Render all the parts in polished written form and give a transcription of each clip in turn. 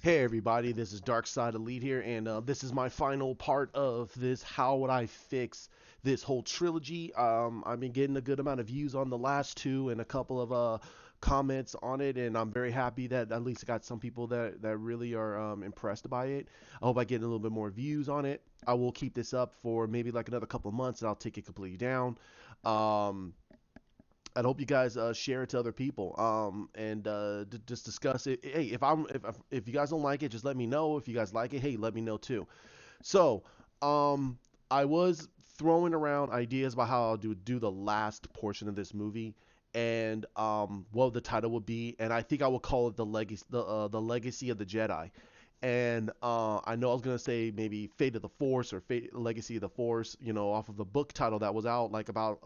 Hey everybody, this is Dark Side Elite here, and this is my final part of this How Would I Fix This whole trilogy. I've been getting a good amount of views on the last two and a couple of comments on it, and I'm very happy that at least I got some people that really are impressed by it. I hope I get a little bit more views on it. I will keep this up for maybe like another couple of months, and I'll take it completely down. Um, I hope you guys share it to other people and just discuss it. Hey, if you guys don't like it, just let me know. If you guys like it, hey, let me know too. So, um, I was throwing around ideas about how I'll do the last portion of this movie and what the title would be, and I think I will call it the legacy of the Jedi. And I know I was gonna say maybe Fate of the Force or Fate Legacy of the Force, off of the book title that was out like about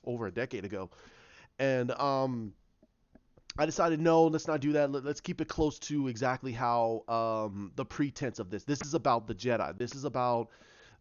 over a decade ago. And I decided no, let's not do that. Let's keep it close to exactly how the pretense of this. This is about the Jedi. This is about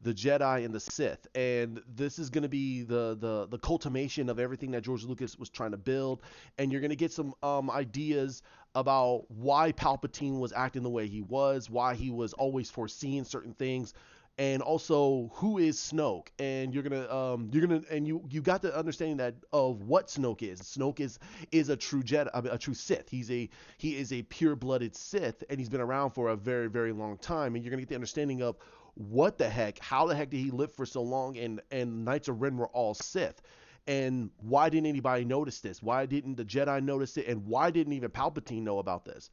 the Jedi and the Sith, and this is going to be the culmination of everything that George Lucas was trying to build. And you're going to get some ideas about why Palpatine was acting the way he was, why he was always foreseeing certain things, and also who is Snoke. And you got the understanding that of what Snoke is. Snoke is a true Jedi, I mean, a true Sith. He is a pure-blooded Sith, and he's been around for a very very long time. And you're gonna get the understanding of what the heck, how the heck did he live for so long? And Knights of Ren were all Sith. And why didn't anybody notice this? Why didn't the Jedi notice it? And why didn't even Palpatine know about this?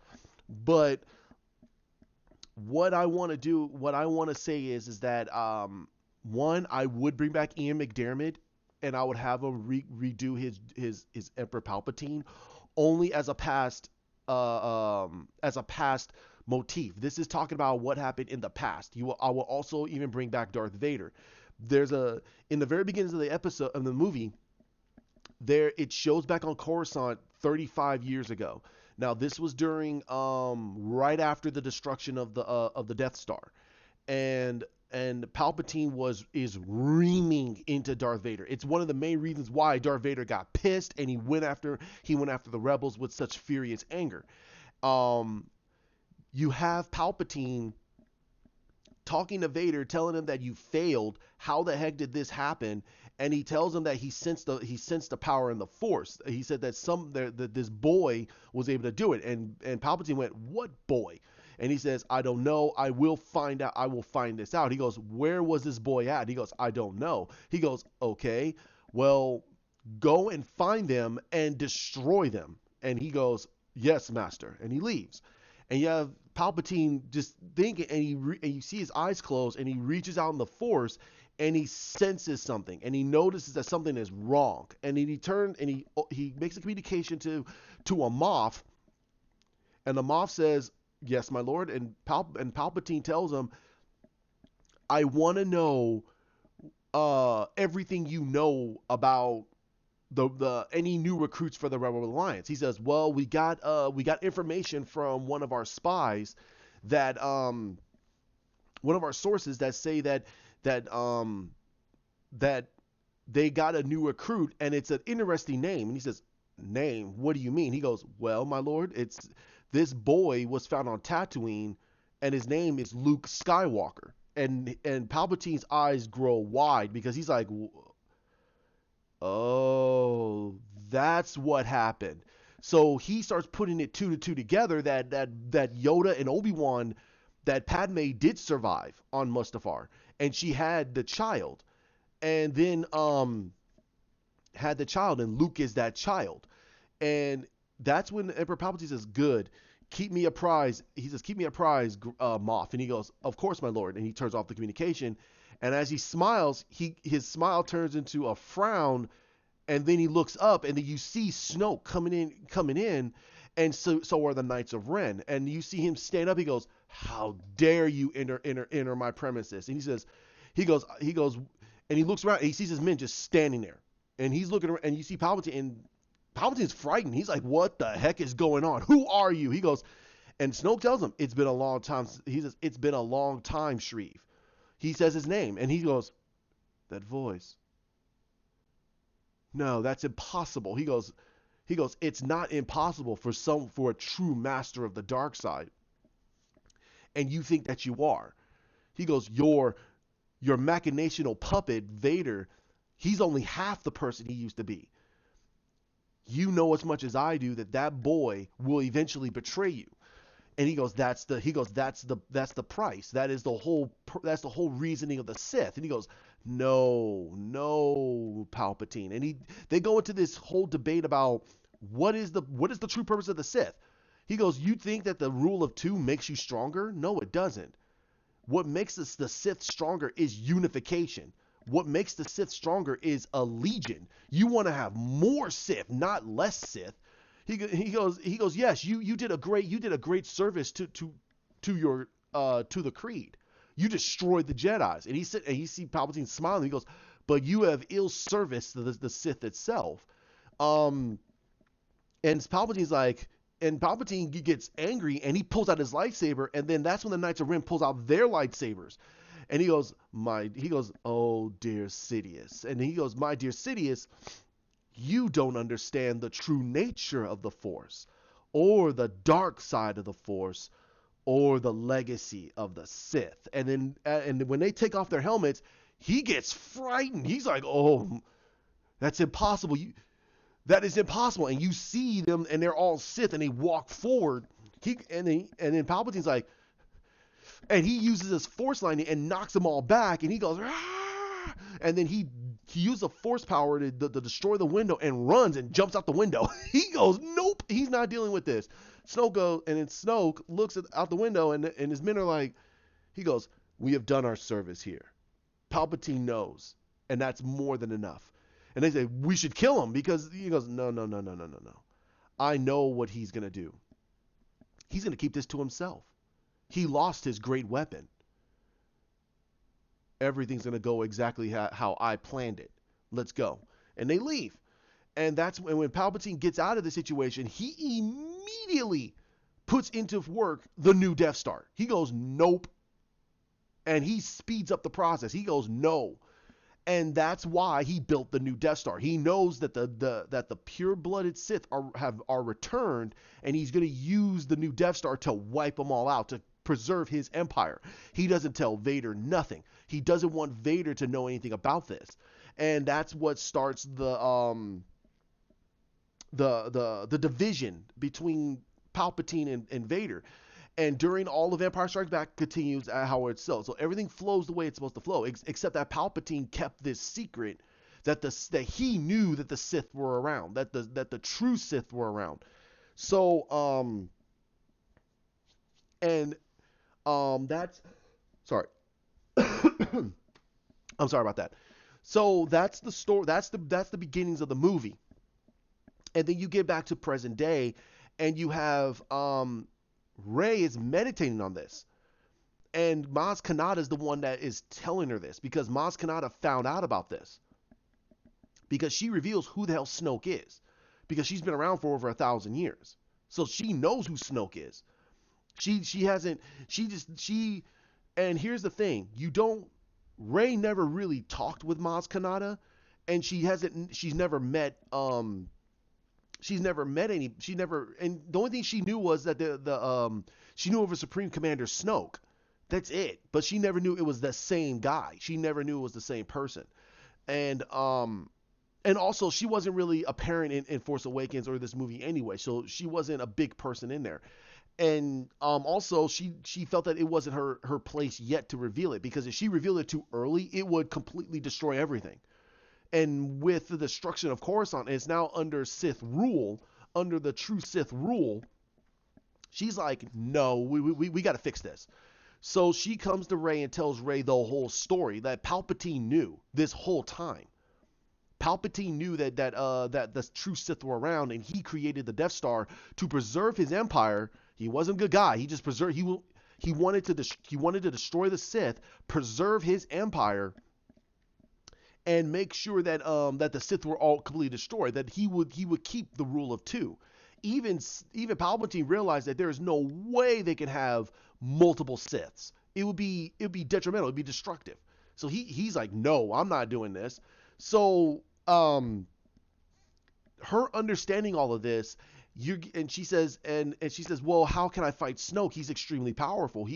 But what I want to say is that one, I would bring back Ian McDiarmid, and I would have him redo his Emperor Palpatine, only as a past motif. This is talking about what happened in the past. I will also even bring back Darth Vader. There's a In the very beginnings of the episode of the movie, there it shows back on Coruscant 35 years ago. Now this was during right after the destruction of the Death Star, and Palpatine is reaming into Darth Vader. It's one of the main reasons why Darth Vader got pissed and he went after the rebels with such furious anger. Um, you have Palpatine talking to Vader, telling him that you failed. How the heck did this happen? And he tells him that he sensed the power in the Force. He said that that this boy was able to do it, and Palpatine went, "What boy?" And he says, "I don't know. I will find out. I will find this out." He goes, "Where was this boy at?" He goes, "I don't know." He goes, "Okay, well, go and find them and destroy them." And he goes, "Yes, master." And he leaves. And you have Palpatine just thinking, and you see his eyes close, and he reaches out in the Force, and he senses something, and he notices that something is wrong, and then he turns and he makes a communication to a Moff, and the Moff says, "Yes, my lord," and Palpatine tells him, "I want to know everything you know about the any new recruits for the Rebel Alliance." He says, "Well, we got information from one of our spies that one of our sources that say that that they got a new recruit, and it's an interesting name." And he says, "Name? What do you mean?" He goes, "Well, my lord, it's this boy was found on Tatooine, and his name is Luke Skywalker." And Palpatine's eyes grow wide because he's like, "Oh, that's what happened." So he starts putting it two to two together that Yoda and Obi-Wan, that Padme did survive on Mustafar, and she had the child, and then had the child, and Luke is that child. And that's when Emperor Palpatine says, "Good, keep me apprised." He says, "Keep me apprised, Moff." And he goes, "Of course, my lord." And he turns off the communication. And as he smiles, his smile turns into a frown, and then he looks up, and then you see Snoke coming in, and so are the Knights of Ren, and you see him stand up. He goes, "How dare you enter my premises?" And he goes, and he looks around, and he sees his men just standing there, and he's looking around, and you see Palpatine, and Palpatine's frightened. He's like, "What the heck is going on? Who are you?" He goes, and Snoke tells him, "It's been a long time." He says, "It's been a long time, Shreve." He says his name, and he goes, "That voice. No, that's impossible." He goes, "It's not impossible for a true master of the dark side." and you think that you are. He goes, your machinational puppet, Vader, he's only half the person he used to be. You know as much as I do that that boy will eventually betray you. And that's the price. That's the whole reasoning of the Sith. And he goes, no, no, Palpatine. And they go into this whole debate about what is the true purpose of the Sith. He goes, you think that the rule of two makes you stronger? No, it doesn't. What makes us the Sith stronger is unification. What makes the Sith stronger is a legion. You want to have more Sith, not less Sith. He goes, yes, you did a great service to the Creed. You destroyed the Jedi's. And he see Palpatine smiling. He goes, but you have ill service to the Sith itself. Um, and Palpatine's like, and Palpatine gets angry and he pulls out his lightsaber, and then that's when the Knights of Ren pulls out their lightsabers. And he goes, oh dear Sidious. And he goes, my dear Sidious, you don't understand the true nature of the Force, or the dark side of the Force, or the legacy of the Sith. And when they take off their helmets, he gets frightened. He's like, oh, that's impossible. That is impossible. And you see them, and they're all Sith, and they walk forward. And then Palpatine's like, and he uses his Force lightning and knocks them all back, and he goes, ah! And then he uses the Force power to destroy the window and runs and jumps out the window. He goes, nope, he's not dealing with this. Snoke looks out the window, and his men are like, he goes, we have done our service here. Palpatine knows, and that's more than enough. And they say, we should kill him, because he goes, no, no, no, no, no, no, no. I know what he's going to do. He's going to keep this to himself. He lost his great weapon. Everything's going to go exactly how I planned it. Let's go. And they leave. And that's when Palpatine gets out of the situation, he immediately puts into work the new Death Star. He goes, nope. And he speeds up the process. He goes, no. And that's why he built the new Death Star. He knows that the pure-blooded Sith are returned, and he's going to use the new Death Star to wipe them all out, to preserve his empire. He doesn't tell Vader nothing. He doesn't want Vader to know anything about this. And that's what starts the division between Palpatine and Vader. And during all of Empire Strikes Back continues how it's so. So everything flows the way it's supposed to flow, except that Palpatine kept this secret that he knew that the Sith were around, that the true Sith were around. So that's sorry. I'm sorry about that. So that's the story. That's the beginnings of the movie, and then you get back to present day, and you have Rey is meditating on this, and Maz Kanata is the one that is telling her this, because Maz Kanata found out about this, because she reveals who the hell Snoke is, because she's been around for over 1,000 years, so she knows who Snoke is. And here's the thing, Rey never really talked with Maz Kanata, and she's never met and the only thing she knew was that she knew of a Supreme Commander Snoke. That's it. But she never knew it was the same guy. She never knew it was the same person. And also she wasn't really apparent in Force Awakens or this movie anyway. So she wasn't a big person in there. And also she felt that it wasn't her place yet to reveal it, because if she revealed it too early, it would completely destroy everything. And with the destruction of Coruscant, it's now under Sith rule, under the true Sith rule. She's like, no, we got to fix this. So she comes to Rey and tells Rey the whole story that Palpatine knew this whole time. Palpatine knew that the true Sith were around, and he created the Death Star to preserve his empire. He wasn't a good guy. He just preserved. He wanted to destroy the Sith, preserve his empire, and make sure that the Sith were all completely destroyed, that he would keep the rule of two. Even Palpatine realized that there is no way they can have multiple Siths. It would be detrimental. It would be destructive. So he's like, no, I'm not doing this. So her understanding all of this, And she says, and she says, well, how can I fight Snoke? He's extremely powerful.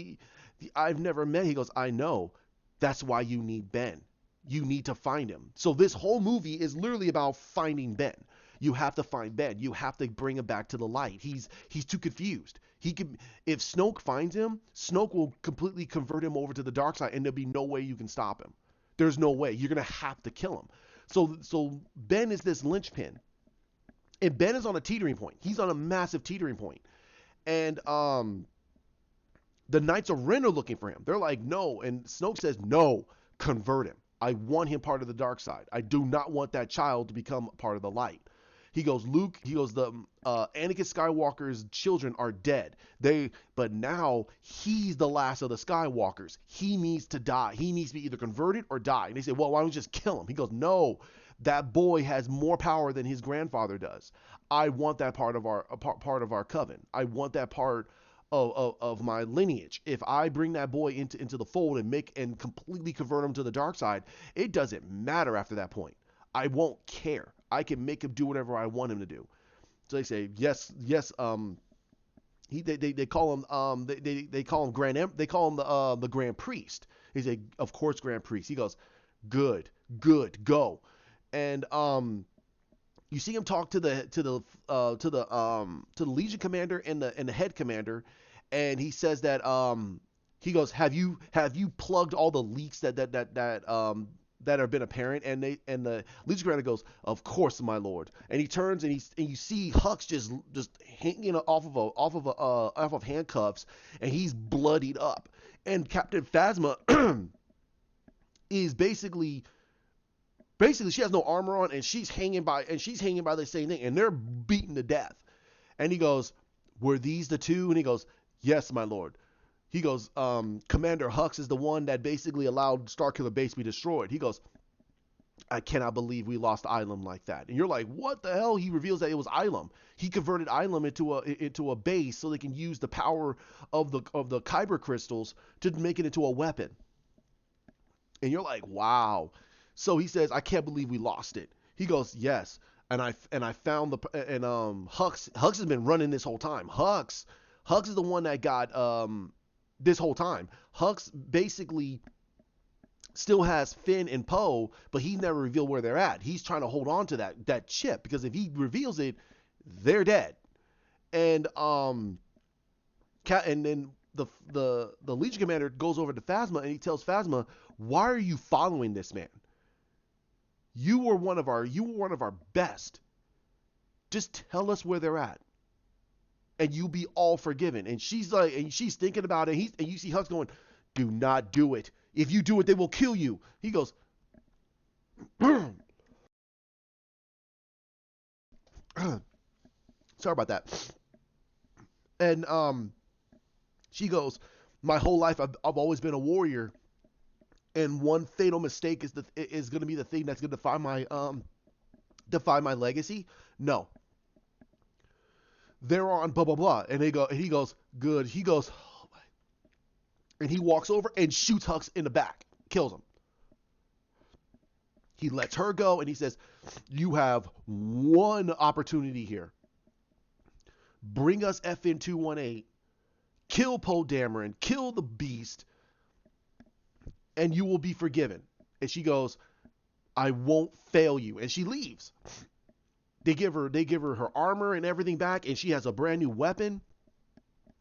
I've never met. He goes, I know. That's why you need Ben. You need to find him. So this whole movie is literally about finding Ben. You have to find Ben. You have to bring him back to the light. He's too confused. He can If Snoke finds him, Snoke will completely convert him over to the dark side, and there'll be no way you can stop him. There's no way. You're gonna have to kill him. So Ben is this linchpin, and Ben is on a teetering point. He's on a massive teetering point, and the Knights of Ren are looking for him. They're like, no, and Snoke says, no, convert him. I want him part of the dark side. I do not want that child to become part of the light. He goes, Luke. He goes, the Anakin Skywalker's children are dead. But now he's the last of the Skywalkers. He needs to die. He needs to be either converted or die. And they say, well, why don't we just kill him? He goes, no, that boy has more power than his grandfather does. I want that part of our coven. I want that part of my lineage. If I bring that boy into the fold and completely convert him to the dark side, it doesn't matter after that point. I won't care. I can make him do whatever I want him to do. So they say, yes. They call him they call him the Grand Priest. He said, of course, Grand Priest. He goes, good, go. And you see him talk to the Legion commander and the head commander, and he says that he goes, have you plugged all the leaks that have been apparent? And the Legion commander goes, of course, my lord. And he turns and you see Hux just hanging off of handcuffs, and he's bloodied up. And Captain Phasma is basically she has no armor on, and she's hanging by the same thing, and they're beaten to death. And he goes, were these the two? And he goes, yes, my lord. He goes, Commander Hux is the one that basically allowed Starkiller Base to be destroyed. He goes, I cannot believe we lost Ilum like that. And you're like, what the hell? He reveals that it was Ilum. He converted Ilum into a base so they can use the power of the Kyber crystals to make it into a weapon. And you're like, wow. So he says, I can't believe we lost it. He goes, yes. And I found Hux has been running this whole time. Hux is the one that got this whole time. Hux basically still has Finn and Poe, but he never revealed where they're at. He's trying to hold on to that chip, because if he reveals it, they're dead. And and then the Legion commander goes over to Phasma, and he tells Phasma, why are you following this man? You were one of our best. Just tell us where they're at, and you'll be all forgiven. And she's thinking about it. And you see Hux going, do not do it. If you do it, they will kill you. He goes, sorry about that. And she goes, my whole life I've always been a warrior, and one fatal mistake is going to be the thing that's going to define my legacy. No. They're on blah blah blah, and he goes, good. He goes, oh my. And he walks over and shoots Hux in the back, kills him. He lets her go, and he says, you have one opportunity here. Bring us FN 218, kill Poe Dameron, kill the Beast, and you will be forgiven. And she goes, I won't fail you. And she leaves. They give her her armor and everything back, and she has a brand new weapon.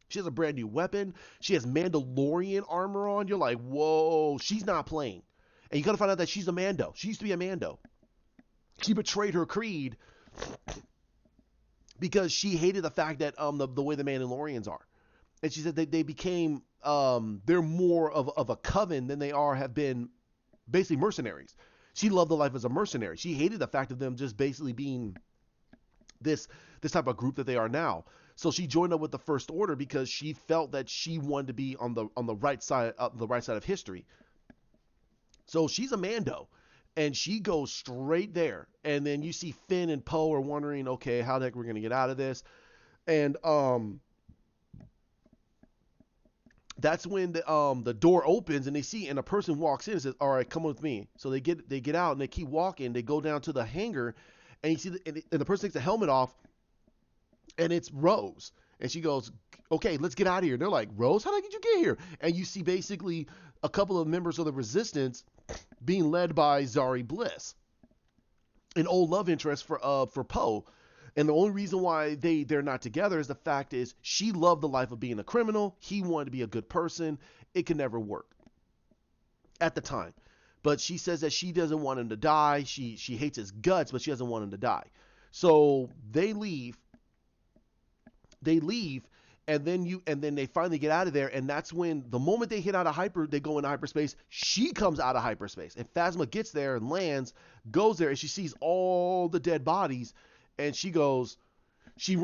She has Mandalorian armor on. You're like, whoa, she's not playing. And you gotta find out that she's a Mando. She used to be a Mando. She betrayed her creed because she hated the fact that the way the Mandalorians are. And she said they became they're more of a coven than they have been basically mercenaries. She loved the life as a mercenary. She hated the fact of them just basically being this type of group that they are now. So she joined up with the First Order because she felt that she wanted to be on the right side of history. So she's a Mando, and she goes straight there. And then you see Finn and Poe are wondering, okay, how the heck we're gonna get out of this? And that's when the door opens, and they see, and a person walks in and says, all right, come with me. So they get out, and they keep walking. They go down to the hangar, and you see and the person takes the helmet off, and it's Rose. And she goes, okay, let's get out of here. They're like, Rose, how did you get here? And you see basically a couple of members of the Resistance being led by Zari Bliss, an old love interest for Poe. And the only reason why they're not together is the fact is she loved the life of being a criminal. He wanted to be a good person. It could never work at the time. But she says that she doesn't want him to die. She hates his guts, but she doesn't want him to die. So they leave. They leave, and then they finally get out of there. And that's when the moment they hit out of they go into hyperspace. She comes out of hyperspace, and Phasma gets there and lands, goes there, and she sees all the dead bodies, and she goes, she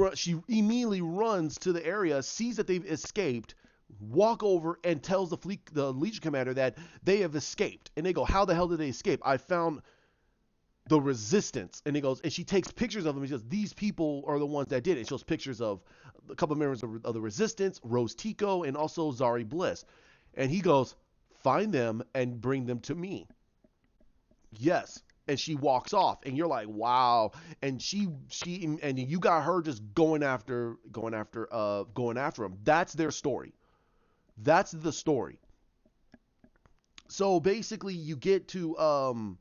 immediately runs to the area, sees that they've escaped, walk over and tells the Legion commander that they have escaped. And they go, how the hell did they escape? I found the Resistance. And he goes, and she takes pictures of them. He says, these people are the ones that did it. It shows pictures of a couple of members of the Resistance, Rose Tico, and also Zari Bliss. And he goes, find them and bring them to me. Yes. And she walks off, and you're like, wow. And and you got her just going after him. That's their story. That's the story. So basically, you get to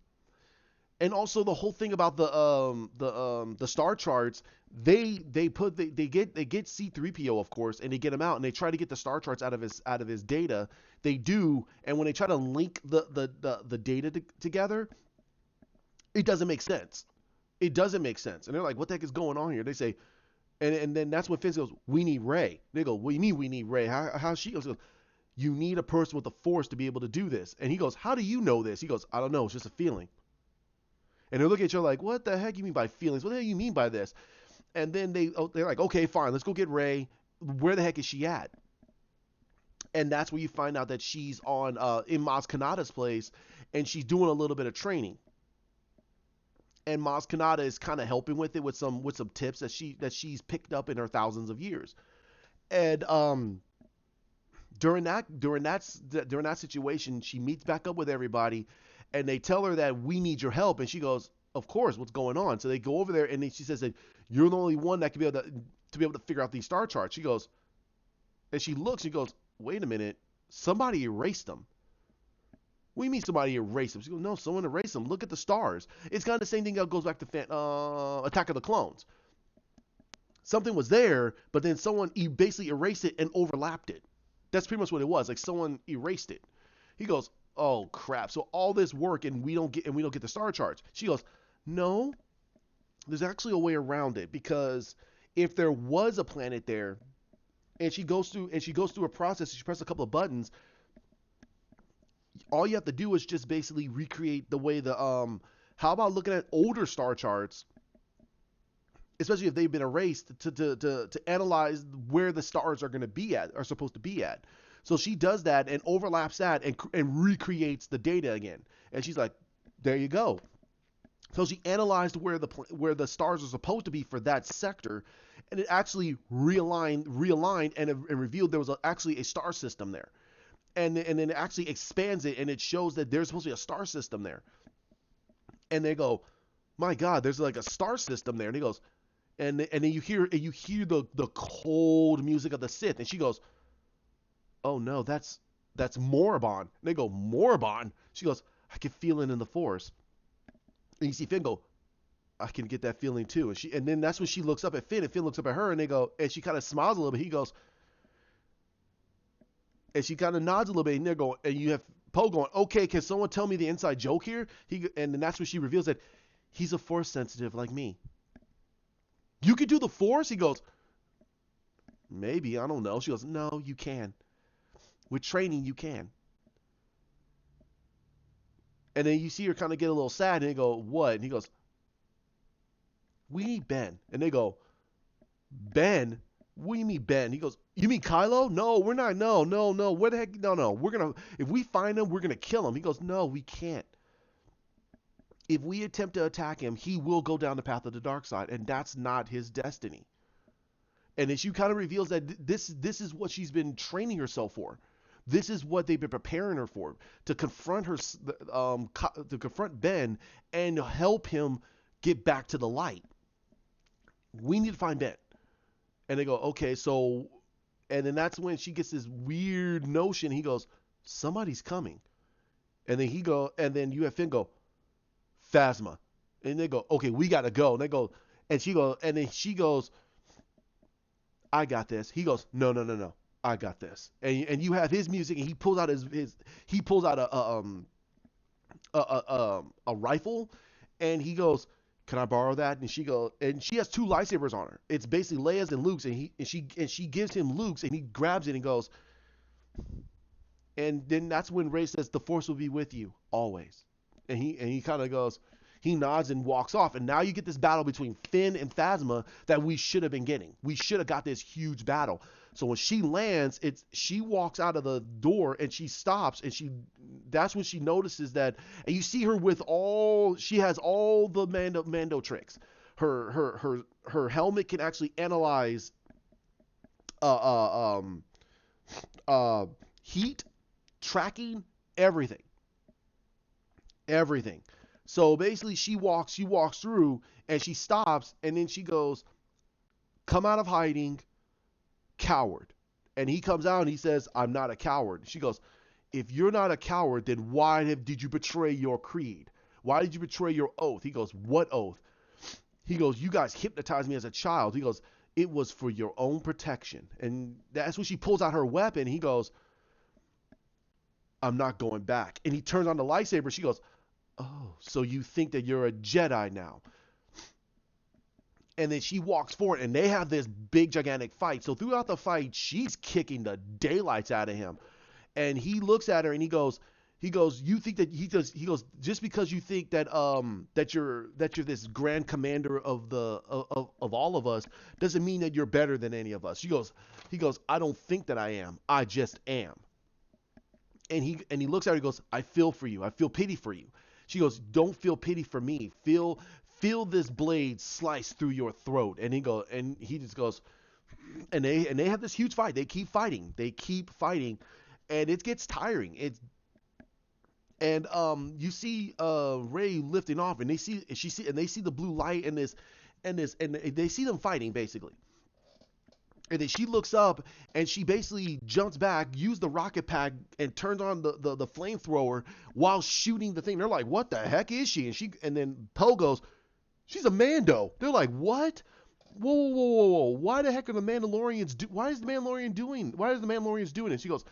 and also the whole thing about the star charts. They get C-3PO, of course, and they get him out, and they try to get the star charts out of his data. They do, and when they try to link the data together, it doesn't make sense. It doesn't make sense. And they're like, what the heck is going on here? They say, and then that's when Finn goes, we need Rey. They go, what do you mean we need Rey? How she goes, you need a person with the Force to be able to do this. And he goes, how do you know this? He goes, I don't know. It's just a feeling. And they look at each other like, what the heck you mean by feelings? What the hell you mean by this? And then they're like, okay, fine. Let's go get Rey. Where the heck is she at? And that's where you find out that she's in Maz Kanata's place, and she's doing a little bit of training. And Maz Kanata is kind of helping with it with some tips that she's picked up in her thousands of years. And during that situation, she meets back up with everybody, and they tell her that we need your help, and she goes, of course, what's going on? So they go over there, and then she says that you're the only one that can be able to figure out these star charts. She goes, and she looks, she goes, wait a minute, somebody erased them. What do you mean somebody erased them? She goes, no, someone erased them. Look at the stars. It's kind of the same thing that goes back to Attack of the Clones. Something was there, but then someone basically erased it and overlapped it. That's pretty much what it was. Like someone erased it. He goes, oh crap. So all this work and we don't get the star charts. She goes, no, there's actually a way around it, because if there was a planet there, and she goes through a process, she presses a couple of buttons, all you have to do is just basically recreate the way how about looking at older star charts, especially if they've been erased, to analyze where the stars are supposed to be at. So she does that and overlaps that and recreates the data again. And she's like, there you go. So she analyzed where the stars are supposed to be for that sector, and it actually realigned and revealed there was actually a star system there. And then it actually expands it, and it shows that there's supposed to be a star system there. And they go, my God, there's like a star system there. And he goes, and then you hear the cold music of the Sith, and she goes, oh no, that's Morabon. And they go, Morabon? She goes, I can feel it in the Force. And you see Finn go, I can get that feeling too. And then that's when she looks up at Finn, and Finn looks up at her, and they go, and she kind of smiles a little bit. He goes, and she kind of nods a little bit, and they're going, and you have Poe going, okay, can someone tell me the inside joke here? And then that's when she reveals that he's a Force sensitive like me. You could do the Force? He goes, maybe, I don't know. She goes, no, you can. With training, you can. And then you see her kind of get a little sad, and they go, what? And he goes, we need Ben. And they go, Ben? What do you mean Ben? He goes, you mean Kylo? No, we're not. No. Where the heck? No. If we find him, we're going to kill him. He goes, no, we can't. If we attempt to attack him, he will go down the path of the dark side, and that's not his destiny. And then she kind of reveals that this is what she's been training herself for. This is what they've been preparing her for, to confront Ben and help him get back to the light. We need to find Ben. And they go, okay, so, and then that's when she gets this weird notion. He goes, somebody's coming. And then and then you have Finn go, Phasma. And they go, okay, we gotta go. And they go, and then she goes, I got this. He goes, no, no, no, no, I got this. And you have his music, and he pulls out he pulls out a rifle, and he goes, "Can I borrow that?" And she goes, and she has two lightsabers on her. It's basically Leia's and Luke's, and she gives him Luke's, and he grabs it and goes, and then that's when Rey says, "The Force will be with you always," and he kind of goes. He nods and walks off, and now you get this battle between Finn and Phasma that we should have been getting. We should have got this huge battle. So when she lands, she walks out of the door and she stops, and that's when she notices that, and you see her with she has all the Mando tricks. Her helmet can actually analyze uh, uh um heat, tracking, everything, everything. So basically, she walks through, and she stops, and then she goes, "Come out of hiding, coward." And he comes out and he says, "I'm not a coward." She goes, "If you're not a coward, then did you betray your creed? Why did you betray your oath?" He goes, "What oath?" He goes, "You guys hypnotized me as a child." He goes, "It was for your own protection." And that's when she pulls out her weapon. He goes, "I'm not going back." And he turns on the lightsaber. She goes, "Oh, so you think that you're a Jedi now?" And then she walks forward, and they have this big, gigantic fight. So throughout the fight, she's kicking the daylights out of him. And he looks at her, and you think that he goes, just because you think that that you're this grand commander of of all of us doesn't mean that you're better than any of us. He goes, "I don't think that I am. I just am." And he looks at her, he goes, "I feel for you. I feel pity for you." She goes, "Don't feel pity for me. Feel this blade slice through your throat." And he just goes, and they have this huge fight. They keep fighting. They keep fighting, and it gets tiring. You see Rey lifting off, and they see the blue light and they see them fighting basically. And then she looks up, and she basically jumps back, uses the rocket pad, and turns on the flamethrower while shooting the thing. They're like, "What the heck is she?" And then Poe goes, "She's a Mando." They're like, "What? Whoa, whoa, whoa, whoa, whoa! Why the heck are the Mandalorians Why is the Mandalorian doing? Why is the Mandalorians doing it?" She goes,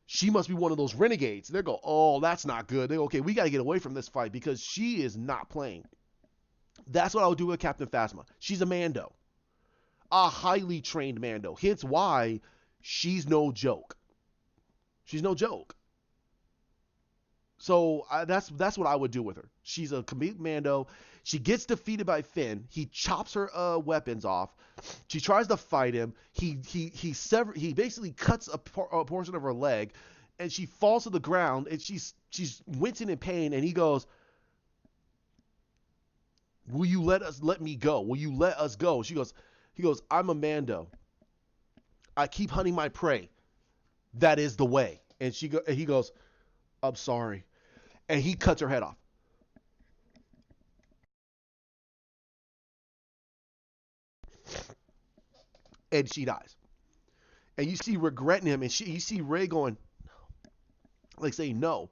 "She must be one of those renegades." They go, "Oh, that's not good." They go, "Okay, we got to get away from this fight because she is not playing." That's what I would do with Captain Phasma. She's a Mando, a highly trained Mando. Hence why she's no joke. She's no joke. So that's what I would do with her. She's a complete Mando. She gets defeated by Finn. He chops her weapons off. She tries to fight him. He basically cuts a portion of her leg, and she falls to the ground. And she's wincing in pain. And he goes, "Will you let me go? Will you let us go?" He goes, "I'm a Mando. I keep hunting my prey. That is the way." And he goes, "I'm sorry." And he cuts her head off, and she dies. And you see regretting him, and you see Rey going, like saying no,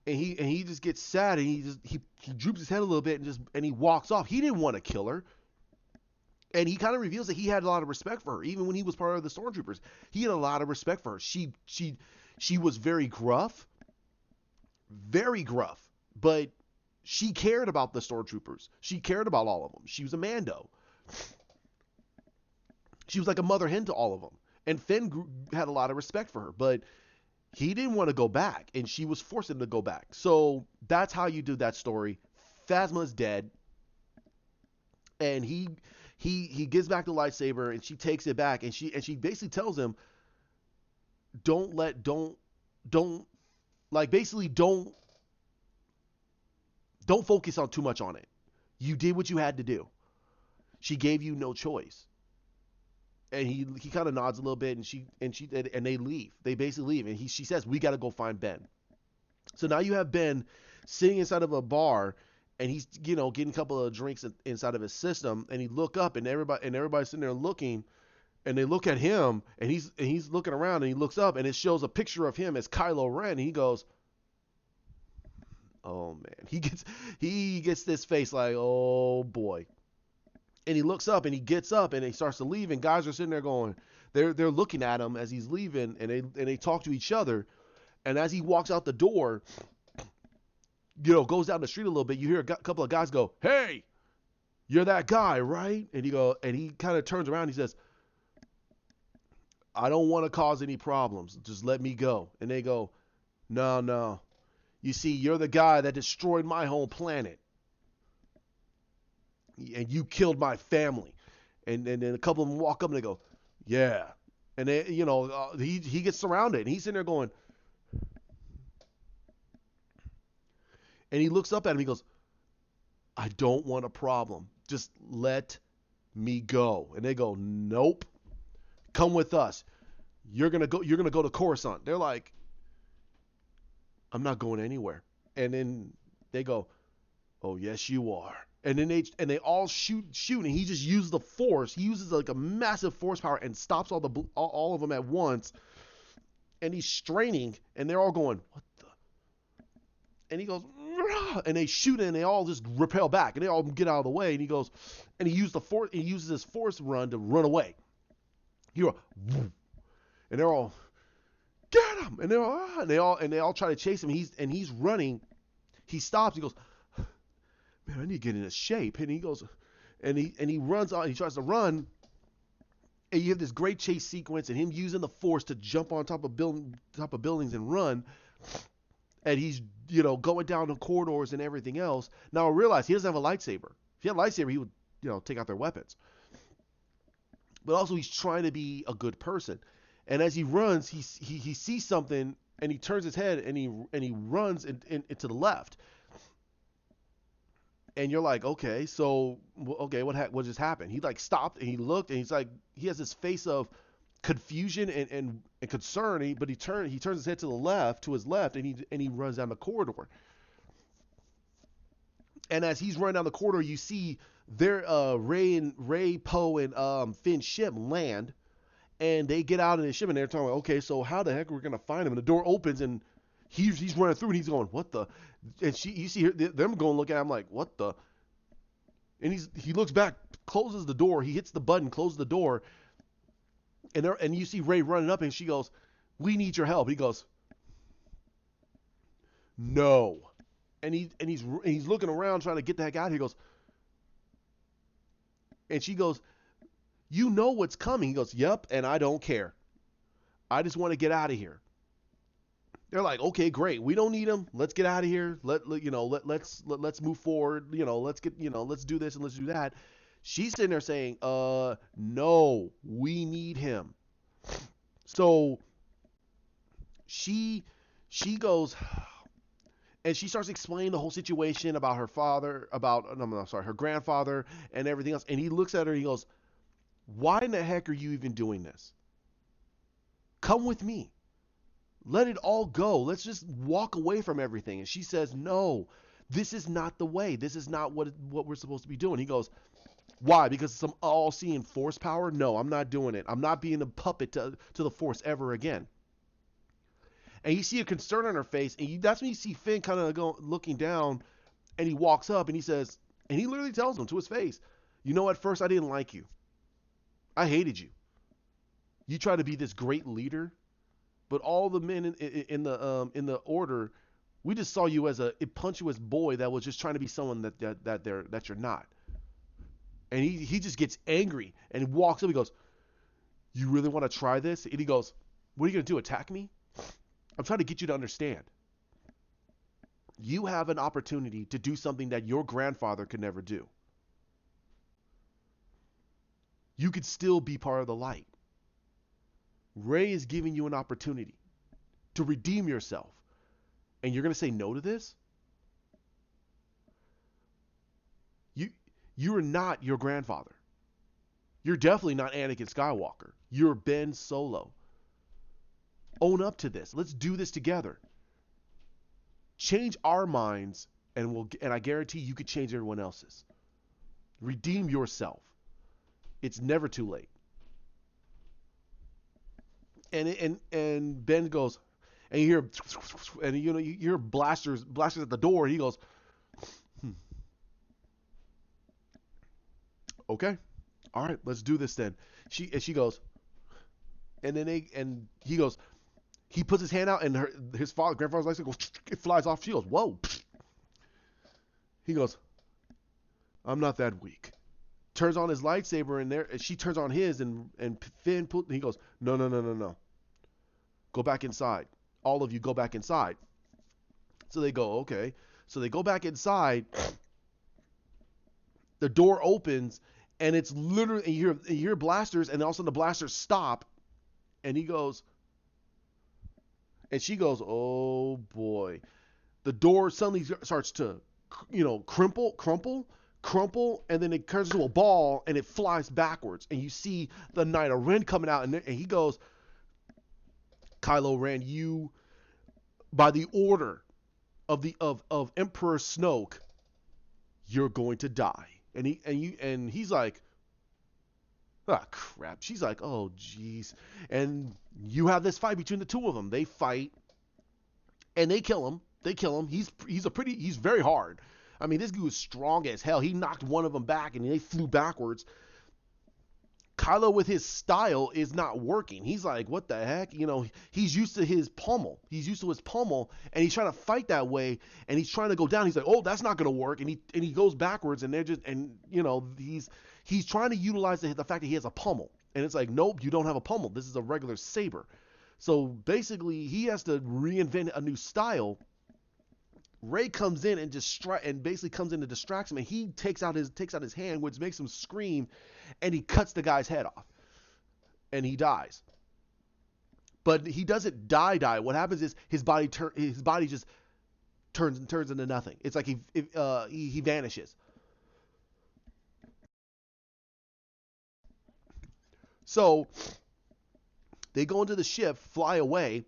and he just gets sad, and he droops his head a little bit, and he walks off. He didn't want to kill her, and he kind of reveals that he had a lot of respect for her, even when he was part of the stormtroopers. He had a lot of respect for her. She was very gruff, but she cared about the stormtroopers. She cared about all of them. She was a Mando. She was like a mother hen to all of them. And Finn had a lot of respect for her, but he didn't want to go back, and she was forcing him to go back. So that's how you do that story. Phasma is dead, and he gives back the lightsaber, and she takes it back, and she basically tells him, don't like basically don't focus on too much on it. You did what you had to do. She gave you no choice. And he kind of nods a little bit, and they leave. They basically leave, and she says, "We got to go find Ben." So now you have Ben sitting inside of a bar, and he's getting a couple of drinks inside of his system, and he look up, and everybody's sitting there looking, and they look at him, and he's looking around, and he looks up, and it shows a picture of him as Kylo Ren, and he goes, oh man, he gets this face like, oh boy. And he looks up, and he gets up, and he starts to leave, and guys are sitting there going, they're looking at him as he's leaving, and they talk to each other. And as he walks out the door, goes down the street a little bit, you hear a couple of guys go, hey, you're that guy, right? And he kind of turns around, and he says, I don't want to cause any problems, just let me go. And they go, no, you see, you're the guy that destroyed my whole planet, and you killed my family. And then a couple of them walk up, and they go, yeah. And they, he gets surrounded, and he's sitting there going, and he looks up at him, he goes, I don't want a problem, just let me go. And they go, nope, come with us, you're gonna go to Coruscant. They're like, I'm not going anywhere. And then they go, oh yes you are. And then they all shoot, and he just uses the force. He uses like a massive force power and stops all of them at once. And he's straining, and they're all going, what the? And he goes, rah! And they shoot, and they all just repel back, and they all get out of the way. And he goes, and he uses his force run to run away. He goes, and they're all, get him! And they all try to chase him. He's running. He stops. He goes, man, I need to get into shape. And he goes, and he runs on. He tries to run, and you have this great chase sequence, and him using the force to jump on top of buildings and run. And he's going down the corridors and everything else. Now I realize he doesn't have a lightsaber. If he had a lightsaber, he would take out their weapons. But also he's trying to be a good person. And as he runs, he sees something, and he turns his head, and he runs into the left. And you're like, okay, what just happened? He like stopped, and he looked, and he's like, he has this face of confusion and concern, but he turns his head to his left, and he runs down the corridor. And as he's running down the corridor, you see their Rey, Poe, and Finn's ship land, and they get out of the ship, and they're talking, okay, so how the heck are we gonna find him? And the door opens, and he's running through, and he's going, what the? And you see them going look at him like, what the? And he looks back, closes the door, he hits the button, closes the door, and you see Rey running up, and she goes, we need your help. He goes, no. And he's looking around trying to get the heck out of here. He goes, and she goes, you know what's coming. He goes, yep, and I don't care. I just want to get out of here. They're like, okay, great. We don't need him. Let's get out of here. Let's move forward. Let's do this and let's do that. She's sitting there saying, no, we need him. So she goes, and she starts explaining the whole situation about her father, her grandfather and everything else. And he looks at her and he goes, why in the heck are you even doing this? Come with me. Let it all go. Let's just walk away from everything. And she says, no, this is not the way. This is not what we're supposed to be doing. He goes, why? Because some all-seeing force power? No, I'm not doing it. I'm not being a puppet to the force ever again. And you see a concern on her face, and that's when you see Finn kind of looking down, and he walks up, and he says, and he literally tells him to his face, at first I didn't like you. I hated you. You tried to be this great leader, but all the men in the order, we just saw you as a impetuous boy that was just trying to be someone that you're not. And he just gets angry and walks up. He goes, you really want to try this? And he goes, what are you going to do, attack me? I'm trying to get you to understand. You have an opportunity to do something that your grandfather could never do. You could still be part of the light. Rey is giving you an opportunity to redeem yourself. And you're going to say no to this? You are not your grandfather. You're definitely not Anakin Skywalker. You're Ben Solo. Own up to this. Let's do this together. Change our minds and I guarantee you could change everyone else's. Redeem yourself. It's never too late. And Ben goes, and you hear, and you hear blasters at the door. And he goes, hmm, okay, all right, let's do this then. She goes, and he goes, he puts his hand out, and his grandfather's lightsaber goes, it flies off. She goes, whoa. He goes, I'm not that weak. Turns on his lightsaber, and she turns on his, and Finn he goes, no, no, no, no, no, go back inside. All of you go back inside. So they go, okay. So they go back inside. The door opens, and it's literally, you hear blasters, and all of a sudden the blasters stop, and he goes, and she goes, oh boy. The door suddenly starts to, crumple, and then it turns into a ball, and it flies backwards, and you see the Knight of Ren coming out, and he goes, Kylo Ren, you, by the order of Emperor Snoke, you're going to die. And he's like, ah, crap. She's like, oh jeez. And you have this fight between the two of them. They fight, and they kill him. He's very hard. I mean, this dude is strong as hell. He knocked one of them back, and they flew backwards. Kylo with his style is not working. He's like, what the heck? He's used to his pummel. And he's trying to fight that way, and he's trying to go down. He's like, oh, that's not gonna work. And he goes backwards, and he's trying to utilize the fact that he has a pummel. And it's like, nope, you don't have a pummel. This is a regular saber. So basically, he has to reinvent a new style. Ray comes in and basically comes in and distracts him, and he takes out his hand, which makes him scream, and he cuts the guy's head off, and he dies. But he doesn't die. What happens is his body just turns into nothing. It's like he vanishes. So they go into the ship, fly away,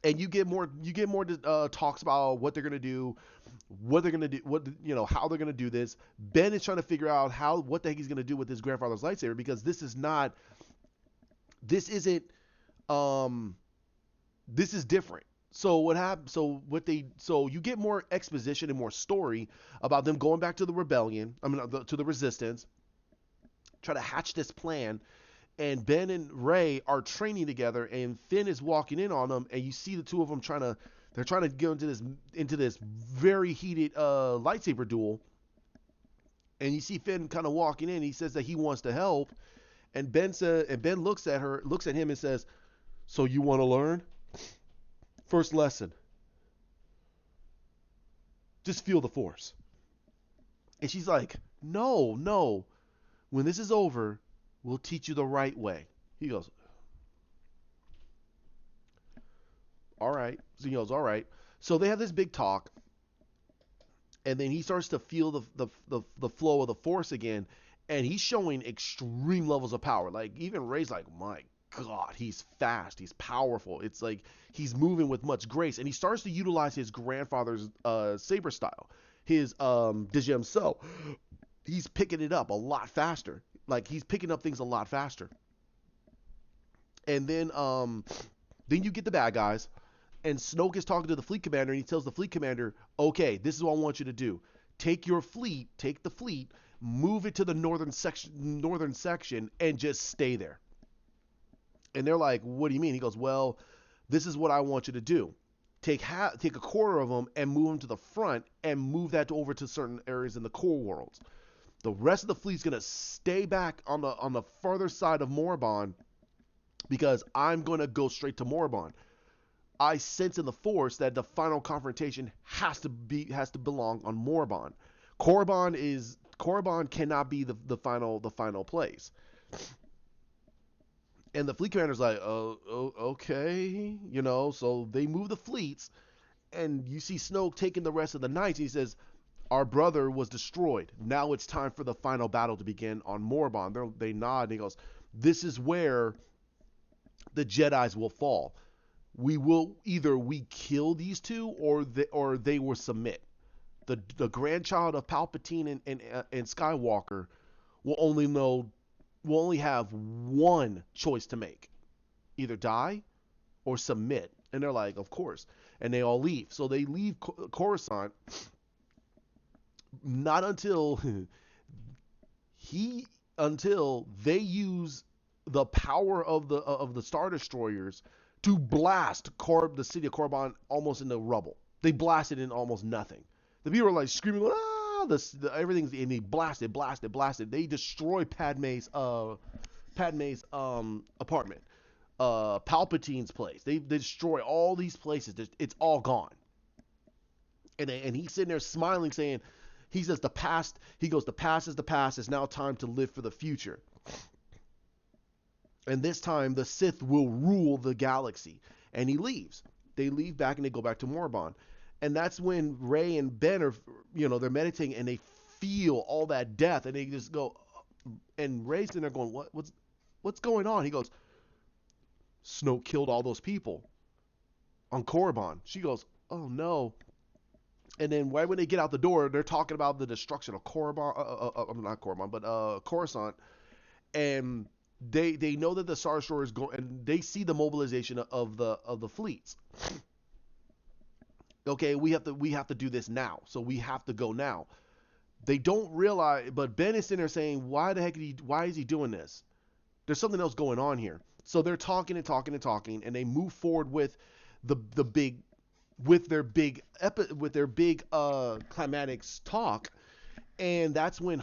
and you get more talks about what they're gonna do, how they're gonna do this. Ben is trying to figure out what the heck he's gonna do with his grandfather's lightsaber, because this is different. So what happened? So you get more exposition and more story about them going back to the rebellion. I mean, to the resistance, try to hatch this plan. And Ben and Ray are training together, and Finn is walking in on them, and you see the two of them trying to go into this very heated lightsaber duel. And you see Finn kind of walking in. He says that he wants to help, and Ben looks at him and says, "So you want to learn? First lesson: just feel the Force." And she's like, "No, no. When this is over, we'll teach you the right way." He goes, all right. So he goes, all right. So they have this big talk, and then he starts to feel the flow of the Force again, and he's showing extreme levels of power. Like, even Ray's like, my God, he's fast, he's powerful. It's like he's moving with much grace, and he starts to utilize his grandfather's saber style, his Deuxième Saut. He's picking it up a lot faster. Like, he's picking up things a lot faster. And then you get the bad guys, and Snoke is talking to the fleet commander, and he tells the fleet commander, okay, this is what I want you to do. Take the fleet, move it to the northern section, and just stay there. And they're like, what do you mean? He goes, well, this is what I want you to do. Take a quarter of them and move them to the front, and move that over to certain areas in the core worlds. The rest of the fleet's gonna stay back on the farther side of Morabon, because I'm gonna go straight to Morabon. I sense in the Force that the final confrontation has to belong on Morabon. Korriban cannot be the final place. And the fleet commander's like, oh, okay, So they move the fleets, and you see Snoke taking the rest of the knights. He says, our brother was destroyed. Now it's time for the final battle to begin on Morabon. They nod, and he goes, this is where the Jedis will fall. We will either we kill these two or they will submit. The grandchild of Palpatine and Skywalker will only know will only have one choice to make: either die or submit. And they're like, of course. And they all leave. So they leave Coruscant not until he until they use the power of the Star Destroyers to blast the city of Korriban almost into rubble. They blasted in almost nothing. The people are like screaming, ah, everything's, and they blasted. They destroy Padme's apartment, Palpatine's place. They destroy all these places. It's all gone. And he's sitting there smiling, saying, he says the past. He goes, the past is the past. It's now time to live for the future. And this time the Sith will rule the galaxy. And he leaves. They leave back and they go back to Morabon. And that's when Rey and Ben are, they're meditating and they feel all that death and they just go, and Rey's in there going, what's going on? He goes, Snoke killed all those people on Korriban. She goes, oh no. And then right when they get out the door, they're talking about the destruction of Korriban, not Korriban, but Coruscant. And they know that the Star Destroyer is going, and they see the mobilization of the fleets. Okay, we have to do this now, so we have to go now. They don't realize, but Ben is sitting there saying, why is he doing this? There's something else going on here. So they're talking and talking and talking, and they move forward with the big with their big climatics talk. And that's when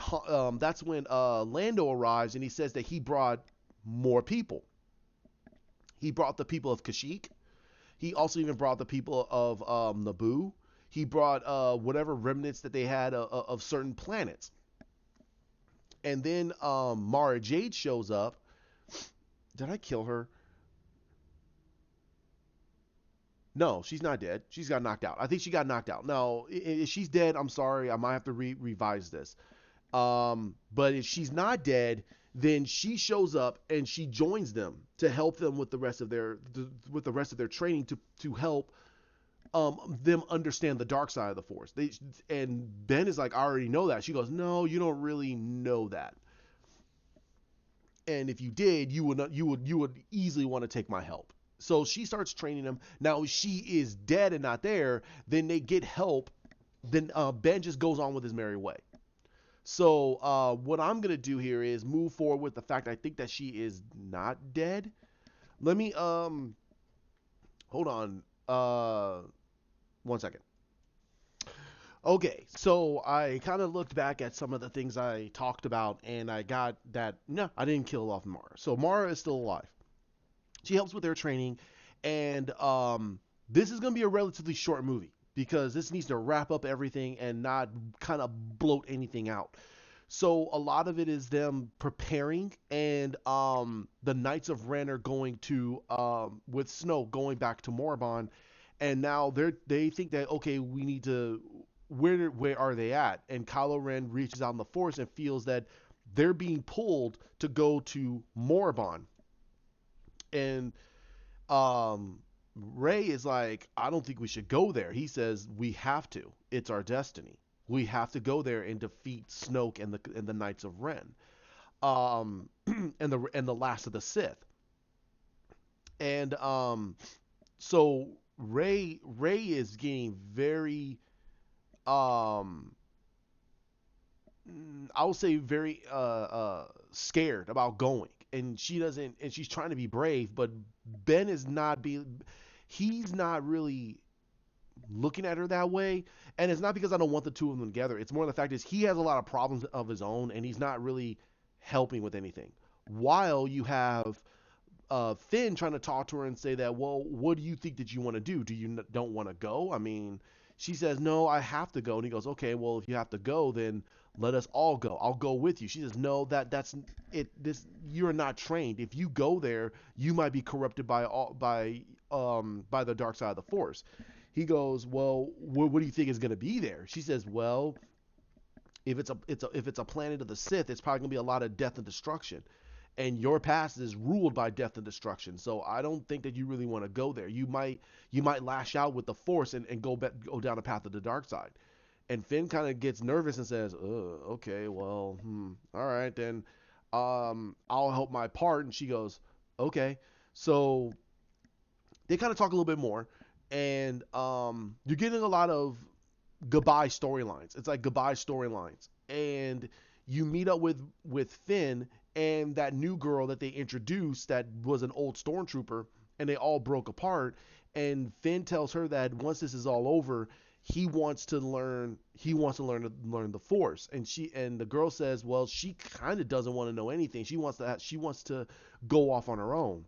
Lando arrives, and he says that he brought more people. He brought the people of Kashyyyk. He also even brought the people of Naboo. He brought whatever remnants that they had of certain planets. And then Mara Jade shows up. Did I kill her? No, she's not dead. She's got knocked out. I think she got knocked out. No, if she's dead, I'm sorry. I might have to revise this. But if she's not dead, then she shows up and she joins them to help them with the rest of their training to help them understand the dark side of the Force. And Ben is like, I already know that. She goes, no, you don't really know that. And if you did, you would easily want to take my help. So she starts training them. Now she is dead and not there. Then they get help. Then Ben just goes on with his merry way. So what I'm gonna do here is move forward with the fact I think that she is not dead. Let me hold on 1 second. Okay, so I kind of looked back at some of the things I talked about, and I got that no, I didn't kill off Mara. So Mara is still alive. She helps with their training, and this is gonna be a relatively short movie because this needs to wrap up everything and not kind of bloat anything out. So a lot of it is them preparing, and the Knights of Ren are going to with Snoke going back to Morabon, and now they think that okay, we need to where are they at? And Kylo Ren reaches out in the Force and feels that they're being pulled to go to Morabon, and Rey is like, I don't think we should go there. He says we have to. It's our destiny. We have to go there and defeat Snoke and the Knights of Ren, and the last of the Sith. And so Rey is getting very I will say very scared about going, and she doesn't, and she's trying to be brave, but Ben is not he's not really looking at her that way. And it's not because I don't want the two of them together. It's more the fact is he has a lot of problems of his own, and he's not really helping with anything. While you have Finn trying to talk to her and say that, well, what do you think that you want to do? Do you don't want to go? I mean, she says, no, I have to go. And he goes, okay, well, if you have to go, then let us all go. I'll go with you. She says, no, that's it. You're not trained. If you go there, you might be corrupted by the dark side of the Force. He goes, well, what do you think is going to be there? She says, well, if it's a planet of the Sith, it's probably going to be a lot of death and destruction. and your past is ruled by death and destruction. So I don't think that you really want to go there. You might lash out with the Force and go down the path of the dark side. And Finn kind of gets nervous and says, okay, well, all right, then I'll help my part. And she goes, okay. So they kind of talk a little bit more, and you're getting a lot of goodbye storylines. It's like goodbye storylines, and you meet up with Finn and that new girl that they introduced that was an old stormtrooper, and they all broke apart. And Finn tells her that once this is all over, he wants to learn the Force. And the girl says, well, she kind of doesn't want to know anything. She wants to go off on her own.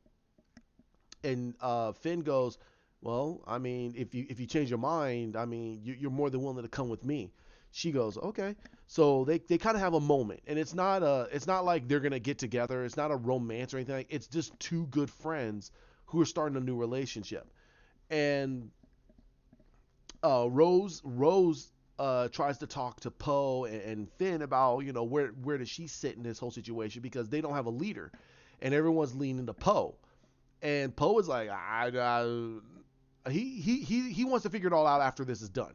And Finn goes, well, I mean, if you change your mind, I mean, you're more than willing to come with me. She goes, okay. So they kind of have a moment, and it's not like they're gonna get together. It's not a romance or anything. It's just two good friends who are starting a new relationship. And Rose tries to talk to Poe and Finn about where does she sit in this whole situation because they don't have a leader, and everyone's leaning to Poe. And Poe is like, he wants to figure it all out after this is done.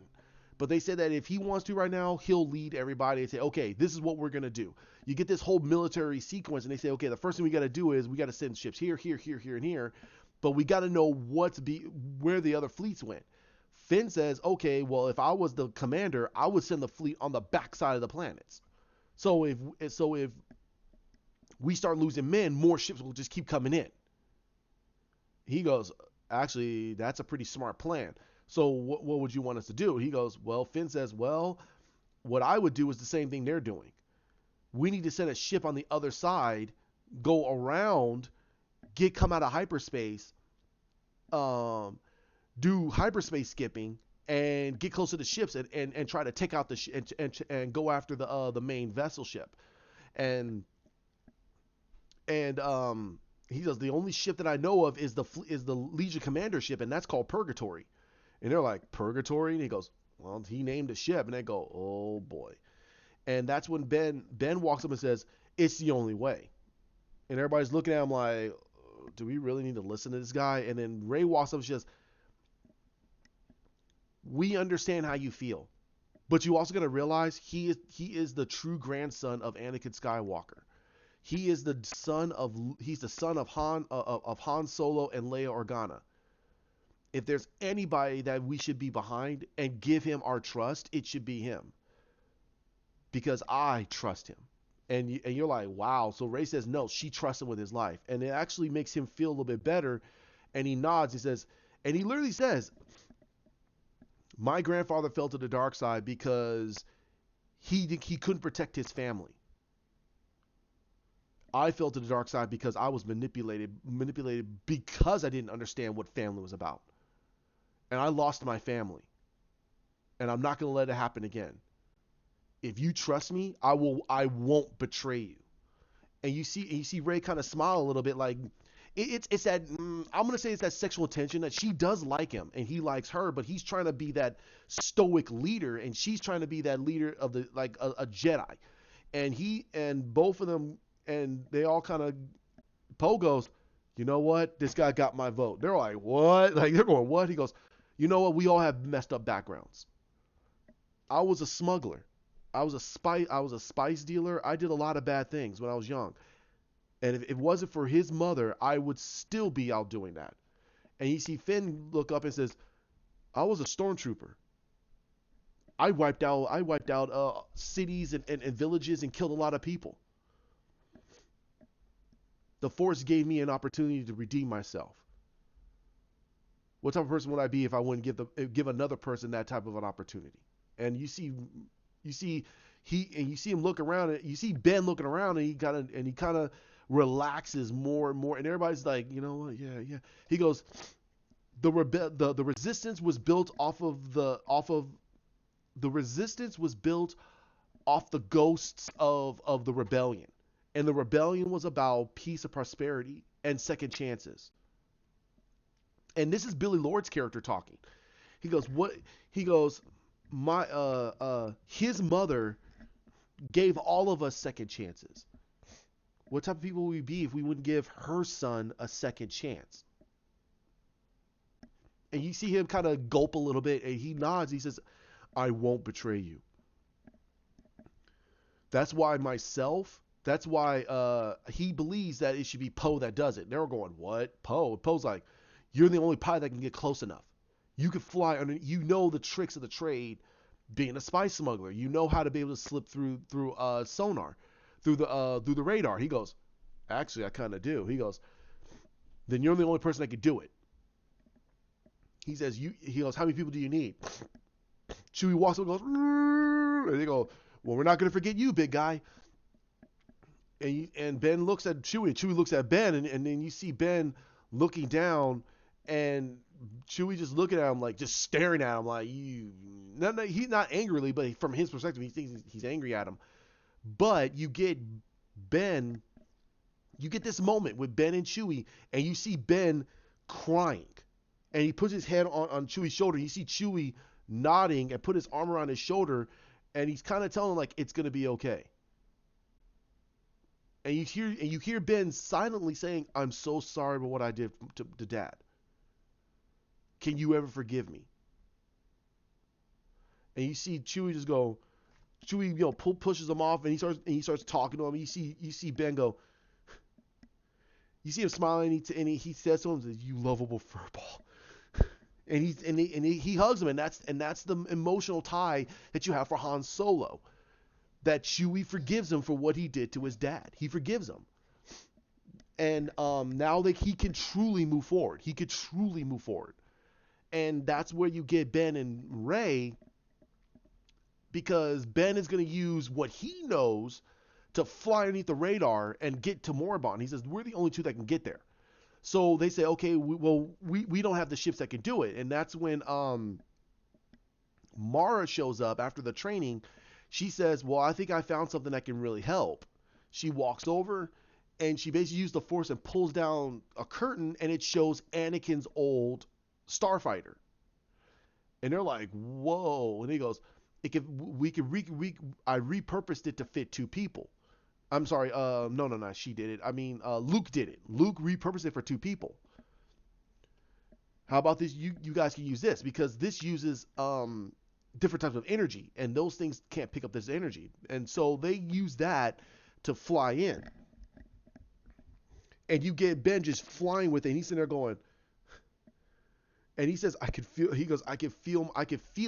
But they said that if he wants to right now, he'll lead everybody and say, okay, this is what we're gonna do. You get this whole military sequence, and they say, okay, the first thing we got to do is we got to send ships here, here, here, here, and here, but we got to know where the other fleets went. Finn says, okay, well, if I was the commander, I would send the fleet on the backside of the planets. So if we start losing men, more ships will just keep coming in. He goes, actually, that's a pretty smart plan. So what would you want us to do? He goes, well, Finn says, well, what I would do is the same thing they're doing. We need to send a ship on the other side, go around, come out of hyperspace, um, do hyperspace skipping, and get close to the ships and try to take out and go after the main vessel ship. And and he says the only ship that I know of is the Legion Commander ship, and that's called Purgatory. And they're like, Purgatory? And he goes, well, he named a ship. And they go, oh boy. And that's when Ben walks up and says, it's the only way. And everybody's looking at him like, do we really need to listen to this guy? And then Ray walks up and says, we understand how you feel, but you also got to realize he is the true grandson of Anakin Skywalker. He's the son of Han Solo and Leia Organa. If there's anybody that we should be behind and give him our trust, it should be him because I trust him. And you're like, wow. So Ray says, no, she trusts him with his life. And it actually makes him feel a little bit better. And he nods. He says, and he literally says, my grandfather fell to the dark side because he couldn't protect his family. I fell to the dark side because I was manipulated because I didn't understand what family was about. And I lost my family. And I'm not going to let it happen again. If you trust me, I won't betray you. And you see Ray kind of smile a little bit like it's that I'm gonna say it's that sexual tension that she does like him and he likes her, but he's trying to be that stoic leader and she's trying to be that leader of the like a Jedi. And both of them and they all kind of Poe goes, you know what? This guy got my vote. They're like, what? Like they're going, what? He goes, you know what? We all have messed up backgrounds. I was a smuggler. I was a spice dealer. I did a lot of bad things when I was young. And if it wasn't for his mother, I would still be out doing that. And you see Finn look up and says, I was a stormtrooper. I wiped out cities and villages and killed a lot of people. The Force gave me an opportunity to redeem myself. What type of person would I be if I wouldn't give another person that type of an opportunity? And you see him look around and you see Ben looking around and he kind of relaxes more and more and everybody's like, you know what, yeah. He goes, the resistance was built off the ghosts of the rebellion, and the rebellion was about peace and prosperity and second chances. And this is Billy Lord's character talking. He goes, what? He goes, my his mother gave all of us second chances. What type of people would we be if we wouldn't give her son a second chance? And you see him kind of gulp a little bit, and he nods. He says, "I won't betray you. That's why myself. That's why he believes that it should be Poe that does it." And they're going, "What? Poe?" Poe's like, "You're the only pilot that can get close enough. You can fly under. You know the tricks of the trade. Being a spice smuggler, you know how to be able to slip through sonar, through the radar." He goes, "Actually, I kind of do." He goes, "Then you're the only person that could do it." He says, He goes, "How many people do you need?" Chewie walks up and goes, and they go, "Well, we're not going to forget you, big guy." And Ben looks at Chewie, and Chewie looks at Ben, and then you see Ben looking down, and Chewie just looking at him, like just staring at him, like you. He's not angrily, but from his perspective, he thinks he's angry at him. But you get Ben, you get this moment with Ben and Chewie, and you see Ben crying, and he puts his head on Chewie's shoulder. You see Chewie nodding and put his arm around his shoulder, and he's kind of telling him like it's gonna be okay. And you hear Ben silently saying, "I'm so sorry about what I did to Dad. Can you ever forgive me?" And you see Chewie just go. Chewie, pushes him off, and he starts talking to him. You see Ben go. You see him smiling, he says to him, "You lovable furball." And he hugs him, and that's the emotional tie that you have for Han Solo. That Chewie forgives him for what he did to his dad. He forgives him, and now that he can truly move forward, and that's where you get Ben and Rey, because Ben is going to use what he knows to fly underneath the radar and get to Moribond. He says we're the only two that can get there. So they say, okay, we don't have the ships that can do it, and that's when Mara shows up after the training. She says, "Well, I think I found something that can really help." She walks over, and she basically uses the Force and pulls down a curtain, and it shows Anakin's old starfighter. And they're like, "Whoa!" And he goes, "It could, we could, I repurposed it to fit two people." I'm sorry, no, she did it. I mean, Luke did it. Luke repurposed it for two people. How about this? You guys can use this because this uses different types of energy, and those things can't pick up this energy, and so they use that to fly in. And you get Ben just flying with it, and he's sitting there going, and he says, "I could feel." He goes, I could feel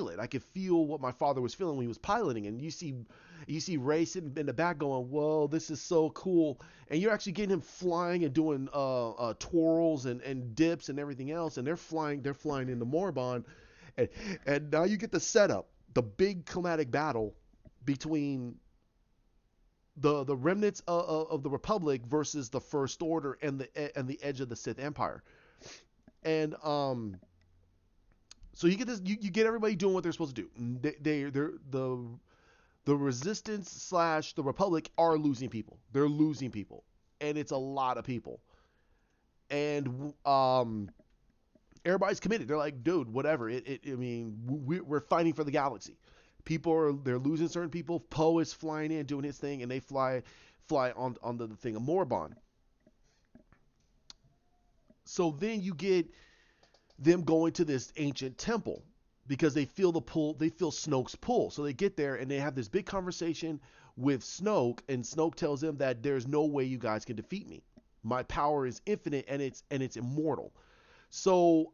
it. I could feel what my father was feeling when he was piloting." And you see Ray sitting in the back going, "Whoa, this is so cool!" And you're actually getting him flying and doing twirls and dips and everything else. And they're flying into Moribond, and now you get the setup, the big climatic battle between the remnants of the Republic versus the First Order and the edge of the Sith Empire. And so you get this, you get everybody doing what they're supposed to do. They're the Resistance slash the Republic are losing people. They're losing people, and it's a lot of people. And everybody's committed. They're like, "Dude, whatever." I mean, we're fighting for the galaxy. They're losing certain people. Poe is flying in, doing his thing, and they fly on the thing of Moribond. So then you get them going to this ancient temple because they feel the pull, they feel Snoke's pull. So they get there and they have this big conversation with Snoke, and Snoke tells them that there's no way you guys can defeat me. My power is infinite, and it's immortal. So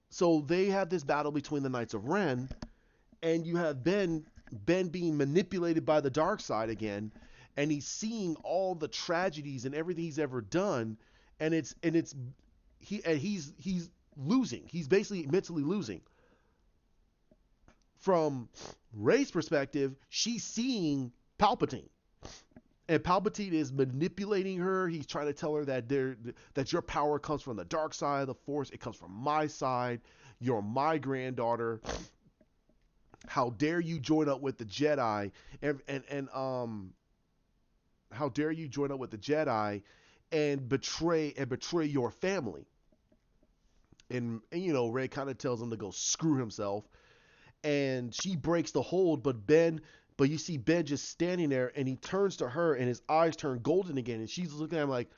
so they have this battle between the Knights of Ren, and you have Ben being manipulated by the dark side again, and he's seeing all the tragedies and everything he's ever done, and he's losing. He's basically mentally losing. From Rey's perspective, she's seeing Palpatine, and Palpatine is manipulating her. He's trying to tell her that your power comes from the dark side of the Force. It comes from my side. You're my granddaughter. How dare you join up with the Jedi? And how dare you join up with the Jedi and betray your family? And Rey kind of tells him to go screw himself, and she breaks the hold, but Ben But you see Ben just standing there, and he turns to her, and his eyes turn golden again, and she's looking at him like,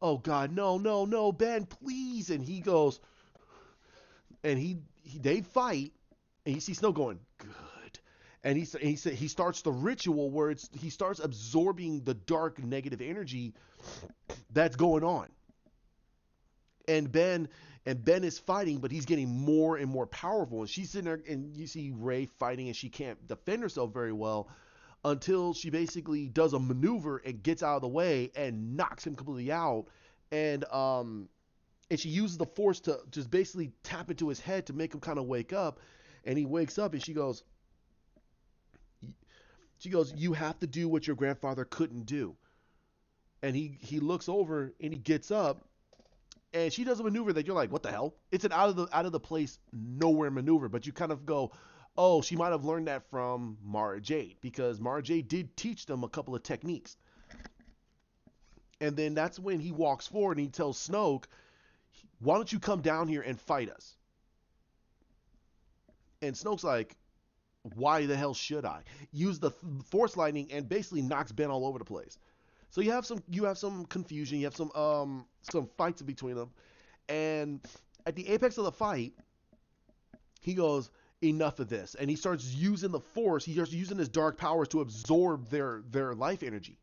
"Oh God, no, no, no, Ben, please!" And he goes, and they fight, and you see Snow going, "Good," and he starts the ritual where he starts absorbing the dark negative energy that's going on, and Ben is fighting, but he's getting more and more powerful. And she's sitting there, and you see Rey fighting, and she can't defend herself very well until she basically does a maneuver and gets out of the way and knocks him completely out. And she uses the Force to just basically tap into his head to make him kind of wake up. And he wakes up, and she goes, "You have to do what your grandfather couldn't do." And he looks over and he gets up, and she does a maneuver that you're like, what the hell? It's an out of the place nowhere maneuver, but you kind of go, oh, she might have learned that from Mara Jade, because Mara Jade did teach them a couple of techniques. And then that's when he walks forward and he tells Snoke, "Why don't you come down here and fight us?" And Snoke's like, "Why the hell should I?" Use the Force lightning and basically knocks Ben all over the place. So you have some confusion, you have some fights in between them, and at the apex of the fight, he goes, "Enough of this," and he starts using the Force. He starts using his dark powers to absorb their life energy.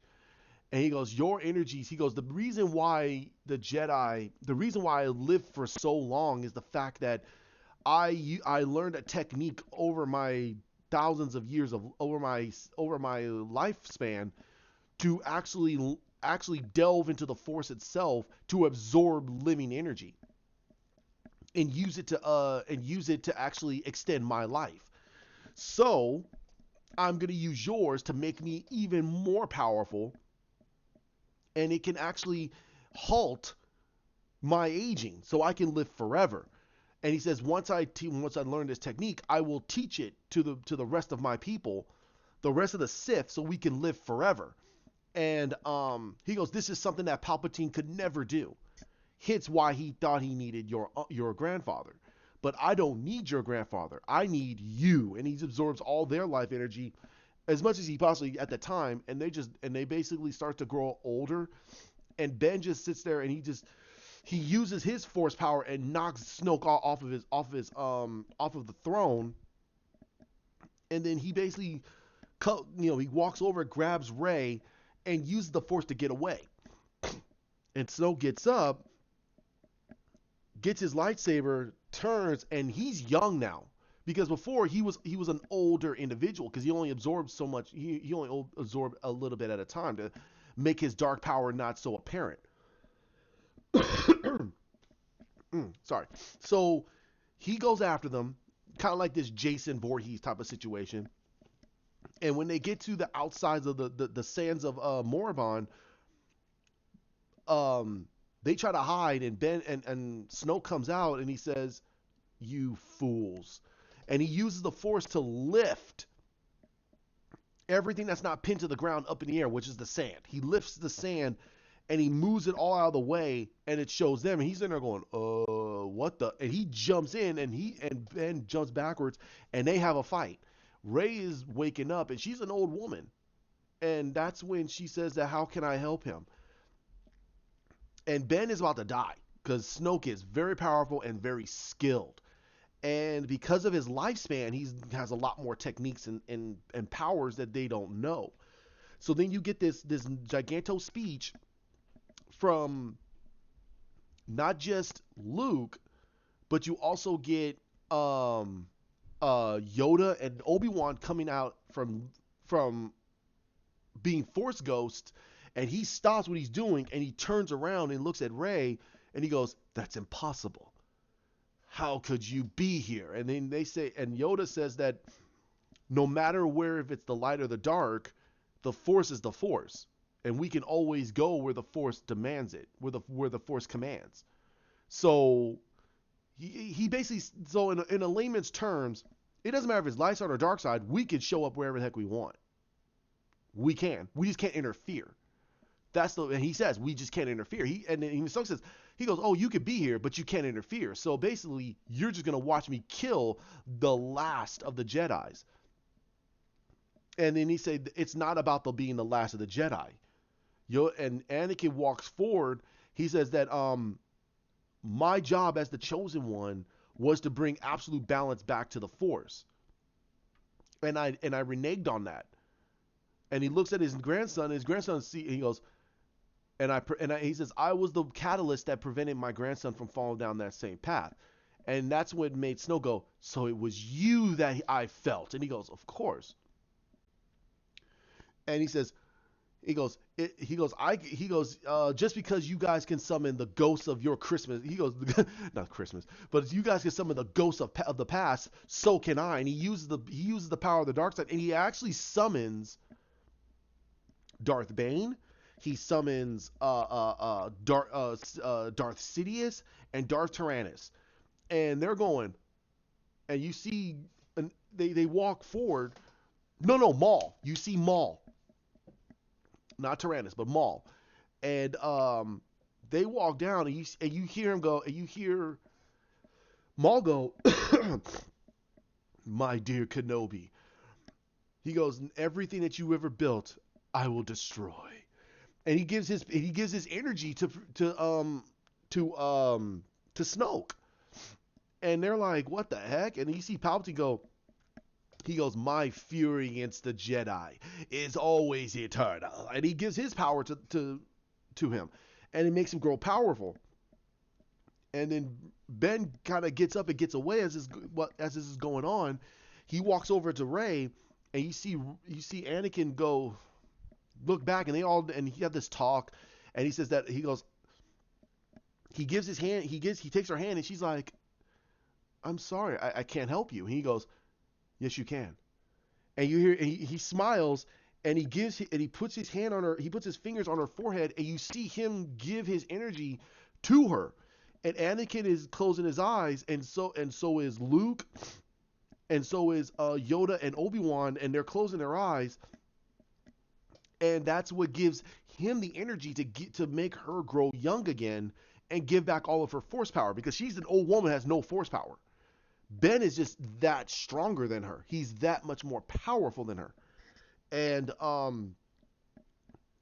And he goes, "Your energies." He goes, the reason why I lived for so long is the fact that I learned a technique over my thousands of years of over my lifespan to actually delve into the Force itself to absorb living energy and use it to actually extend my life. So I'm gonna use yours to make me even more powerful, and it can actually halt my aging, so I can live forever. And he says, once I learn this technique, I will teach it to the rest of my people, the rest of the Sith, so we can live forever. And he goes, "This is something that Palpatine could never do." Hence why he thought he needed your grandfather. But I don't need your grandfather. I need you. And he absorbs all their life energy as much as he possibly at the time, and they basically start to grow older. And Ben just sits there, and he uses his Force power and knocks Snoke off of the throne. And then he basically he walks over, grabs Rey, and uses the Force to get away. And Snoke gets up, gets his lightsaber, turns, and he's young now. Because before he was an older individual, because he only absorbed so much. He only absorbed a little bit at a time to make his dark power not so apparent. Sorry. So he goes after them, kind of like this Jason Voorhees type of situation. And when they get to the outsides of the sands of Moribond, they try to hide, and Ben and Snoke comes out, and he says, "You fools!" And he uses the Force to lift everything that's not pinned to the ground up in the air, which is the sand. He lifts the sand and he moves it all out of the way, and it shows them. And he's in there going, what the?" And he jumps in, and Ben jumps backwards, and they have a fight. Rey is waking up, and she's an old woman, and that's when she says that, "How can I help him?" And Ben is about to die because Snoke is very powerful and very skilled. And because of his lifespan, he has a lot more techniques and powers that they don't know. So then you get this giganto speech from not just Luke, but you also get Yoda and Obi-Wan coming out from being Force ghosts, and he stops what he's doing and he turns around and looks at Rey, and he goes, "That's impossible. How could you be here?" And then they say, and Yoda says that no matter where, if it's the light or the dark, the Force is the Force, and we can always go where the Force demands it, where the Force commands. So he basically, so in a layman's terms, it doesn't matter if it's light side or dark side. We can show up wherever the heck we want. We can. We just can't interfere. And he says we just can't interfere. And then Snoke says, he goes, "Oh, you could be here, but you can't interfere. So basically, you're just gonna watch me kill the last of the Jedi's." And then he said it's not about the being the last of the Jedi. And Anakin walks forward. He says that my job as the chosen one was to bring absolute balance back to the Force, and I reneged on that. And he looks at his grandson. And his grandson see. He goes, he says I was the catalyst that prevented my grandson from falling down that same path. And that's what made Snow go, so it was you that I felt. And he goes, of course. And he says, just because you guys can summon the ghosts of your Christmas, he goes, not Christmas, but you guys can summon the ghosts of the past, so can I. And he uses the power of the dark side, and he actually summons Darth Bane. He summons Darth Sidious and Darth Tyrannus, and they're going, and you see, and they walk forward. No, Maul. You see Maul, not Tyrannus, but Maul, and they walk down, and you hear him go, and you hear Maul go, my dear Kenobi. He goes, everything that you ever built, I will destroy. And he gives his energy to Snoke, and they're like, what the heck? And you see Palpatine go. He goes, my fury against the Jedi is always eternal. And he gives his power to him. And it makes him grow powerful. And then Ben kind of gets up and gets away as this is going on. He walks over to Rey, and you see Anakin go look back, and he have this talk, and he says that he gives his hand, he takes her hand, and she's like, I'm sorry, I can't help you. And he goes, yes, you can. And you hear, and he smiles, and he puts his hand on her, he puts his fingers on her forehead, and you see him give his energy to her. And Anakin is closing his eyes, and so is Luke, and so is Yoda and Obi-Wan, and they're closing their eyes. And that's what gives him the energy to make her grow young again and give back all of her force power, because she's an old woman, has no force power. Ben is just that stronger than her. He's that much more powerful than her. And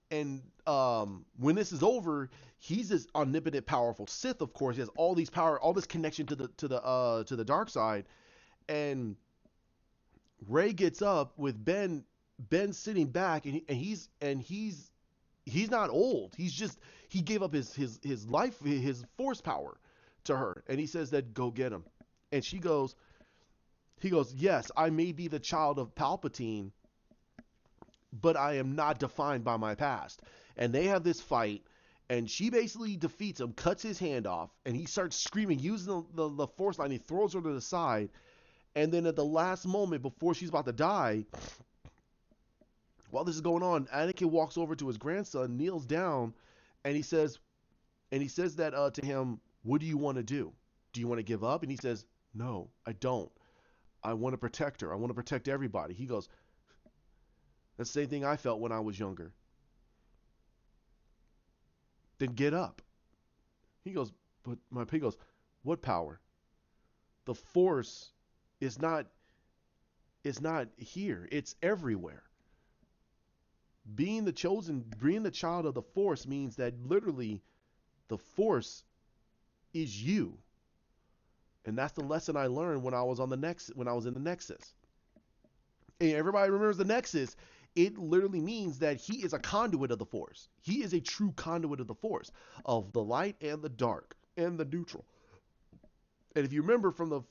when this is over, he's this omnipotent, powerful Sith. Of course, he has all these power, all this connection to the dark side. And Rey gets up with Ben. Ben sitting back, and he's not old. He gave up his life, his force power to her, and he says that go get him. And he goes, yes, I may be the child of Palpatine, but I am not defined by my past. And they have this fight, and she basically defeats him, cuts his hand off, and he starts screaming, using the force line. He throws her to the side, and then at the last moment before she's about to die, while this is going on, Anakin walks over to his grandson, kneels down, and he says that to him, what do you want to do? Do you want to give up? And he says, no, I don't. I want to protect her. I want to protect everybody. He goes, that's the same thing I felt when I was younger. Then get up. He goes, he goes, what power? The Force is not here. It's everywhere. Being the chosen, being the child of the Force means that literally the Force is you. And that's the lesson I learned when I was in the Nexus. And everybody remembers the Nexus. It literally means that he is a conduit of the Force. He is a true conduit of the Force, of the light and the dark and the neutral. And if you remember from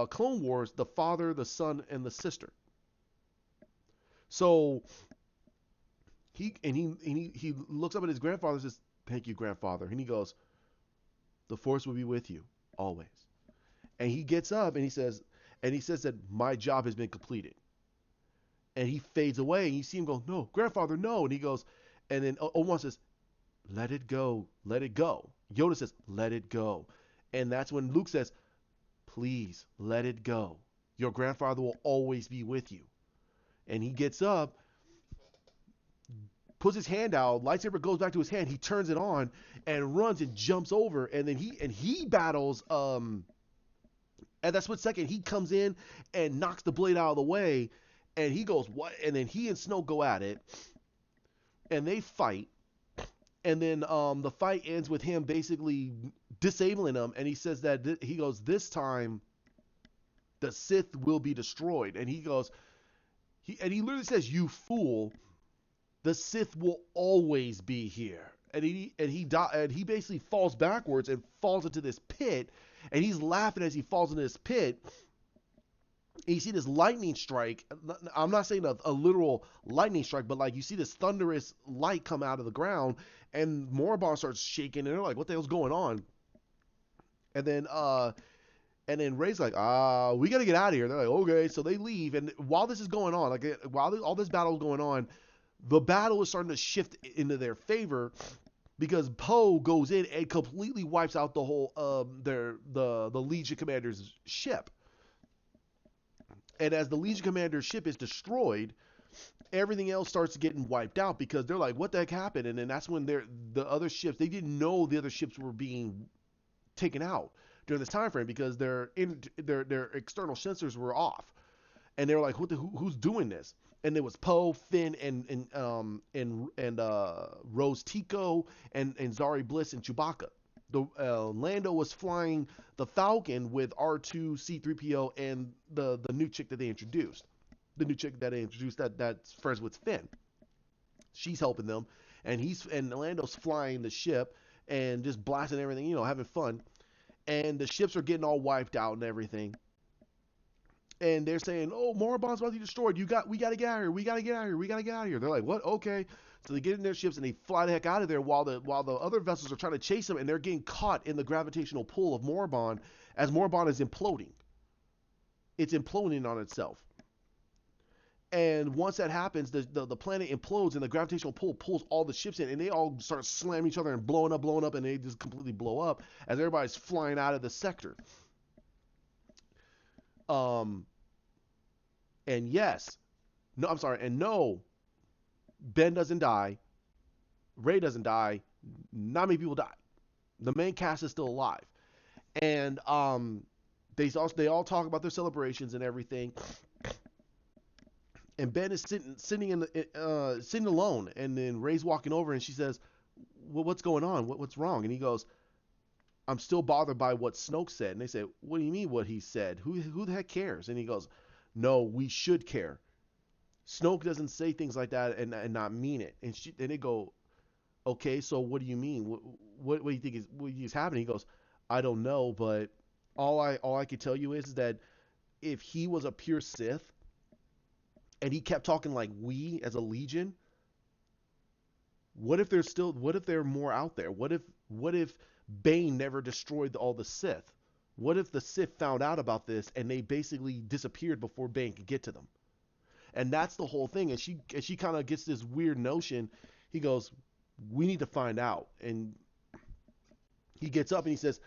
Clone Wars, the father, the son, and the sister. So he looks up at his grandfather and says, "Thank you, grandfather." And he goes, "The Force will be with you always." And he gets up and he says that my job has been completed. And he fades away, and you see him go, "No, grandfather, no." And he goes, and then Obi-Wan says, "Let it go, let it go." Yoda says, "Let it go." And that's when Luke says, "Please let it go. Your grandfather will always be with you." And he gets up, puts his hand out, lightsaber goes back to his hand, he turns it on and runs and jumps over, and then he battles at that split second he comes in and knocks the blade out of the way, And he goes, what? And then he and Snoke go at it, and they fight. And then the fight ends with him basically disabling him. And he says that he goes, this time the Sith will be destroyed. And he goes, he literally says, "You fool! The Sith will always be here." And he basically falls backwards and falls into this pit. And he's laughing as he falls into this pit. And you see this lightning strike. I'm not saying a literal lightning strike, but like you see this thunderous light come out of the ground, and Morabon starts shaking, and they're like, "What the hell's going on?" And then Ray's like, we gotta get out of here. They're like, okay, so they leave. And while this is going on, like while all this battle is going on, the battle is starting to shift into their favor because Poe goes in and completely wipes out the whole the Legion commander's ship. And as the Legion commander's ship is destroyed, everything else starts getting wiped out because they're like, what the heck happened? And then that's when the other ships, they didn't know the other ships were being taken out during this time frame because their external sensors were off, and they were like, who's doing this? And it was Poe, Finn, and Rose Tico, and Zari Bliss and Chewbacca. The Lando was flying the Falcon with R2, C-3PO, and the new chick that they introduced. The new chick that they introduced that's friends with Finn. She's helping them, and Lando's flying the ship and just blasting everything, having fun. And the ships are getting all wiped out and everything. And they're saying, "Oh, Morabond's about to be destroyed. We gotta get out of here. We gotta get out of here. We gotta get out of here." They're like, "What? Okay." So they get in their ships and they fly the heck out of there while the other vessels are trying to chase them, and they're getting caught in the gravitational pull of Morabond as Morabond is imploding. It's imploding on itself. And once that happens, the planet implodes and the gravitational pull pulls all the ships in, and they all start slamming each other and blowing up, and they just completely blow up as everybody's flying out of the sector. Um, and yes, no, I'm sorry, and no, Ben doesn't die, Ray doesn't die, not many people die. The main cast is still alive, and they all talk about their celebrations and everything, and Ben is sitting alone, and then Ray's walking over, and she says, "What's going on? What's wrong?" And he goes, "I'm still bothered by what Snoke said." And they say, "What do you mean what he said? Who the heck cares?" And he goes, "No, we should care. Snoke doesn't say things like that and not mean it." And they go, "Okay, so what do you mean? What do you think is happening?" He goes, "I don't know, but all I can tell you is that if he was a pure Sith and he kept talking like we as a Legion, what if there are more out there? What if Bane never destroyed all the Sith? What if the Sith found out about this and they basically disappeared before Bane could get to them?" And that's the whole thing. And she kind of gets this weird notion. He goes, "We need to find out." And he gets up and he says,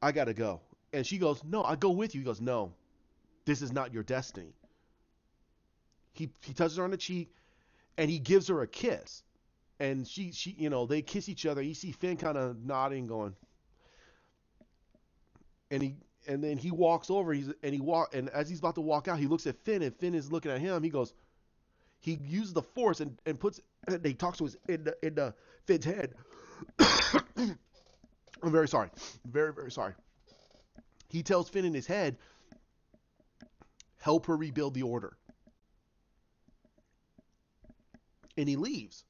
"I gotta go." And she goes, "No, I go with you." He goes, "No, this is not your destiny." He touches her on the cheek and he gives her a kiss. And she they kiss each other. You see Finn kind of nodding, going, and he and then he walks over. And as he's about to walk out, he looks at Finn, and Finn is looking at him. He uses the Force and puts. And he talks to his in the Finn's head. I'm very sorry, very very sorry. He tells Finn in his head, "Help her rebuild the Order," and he leaves.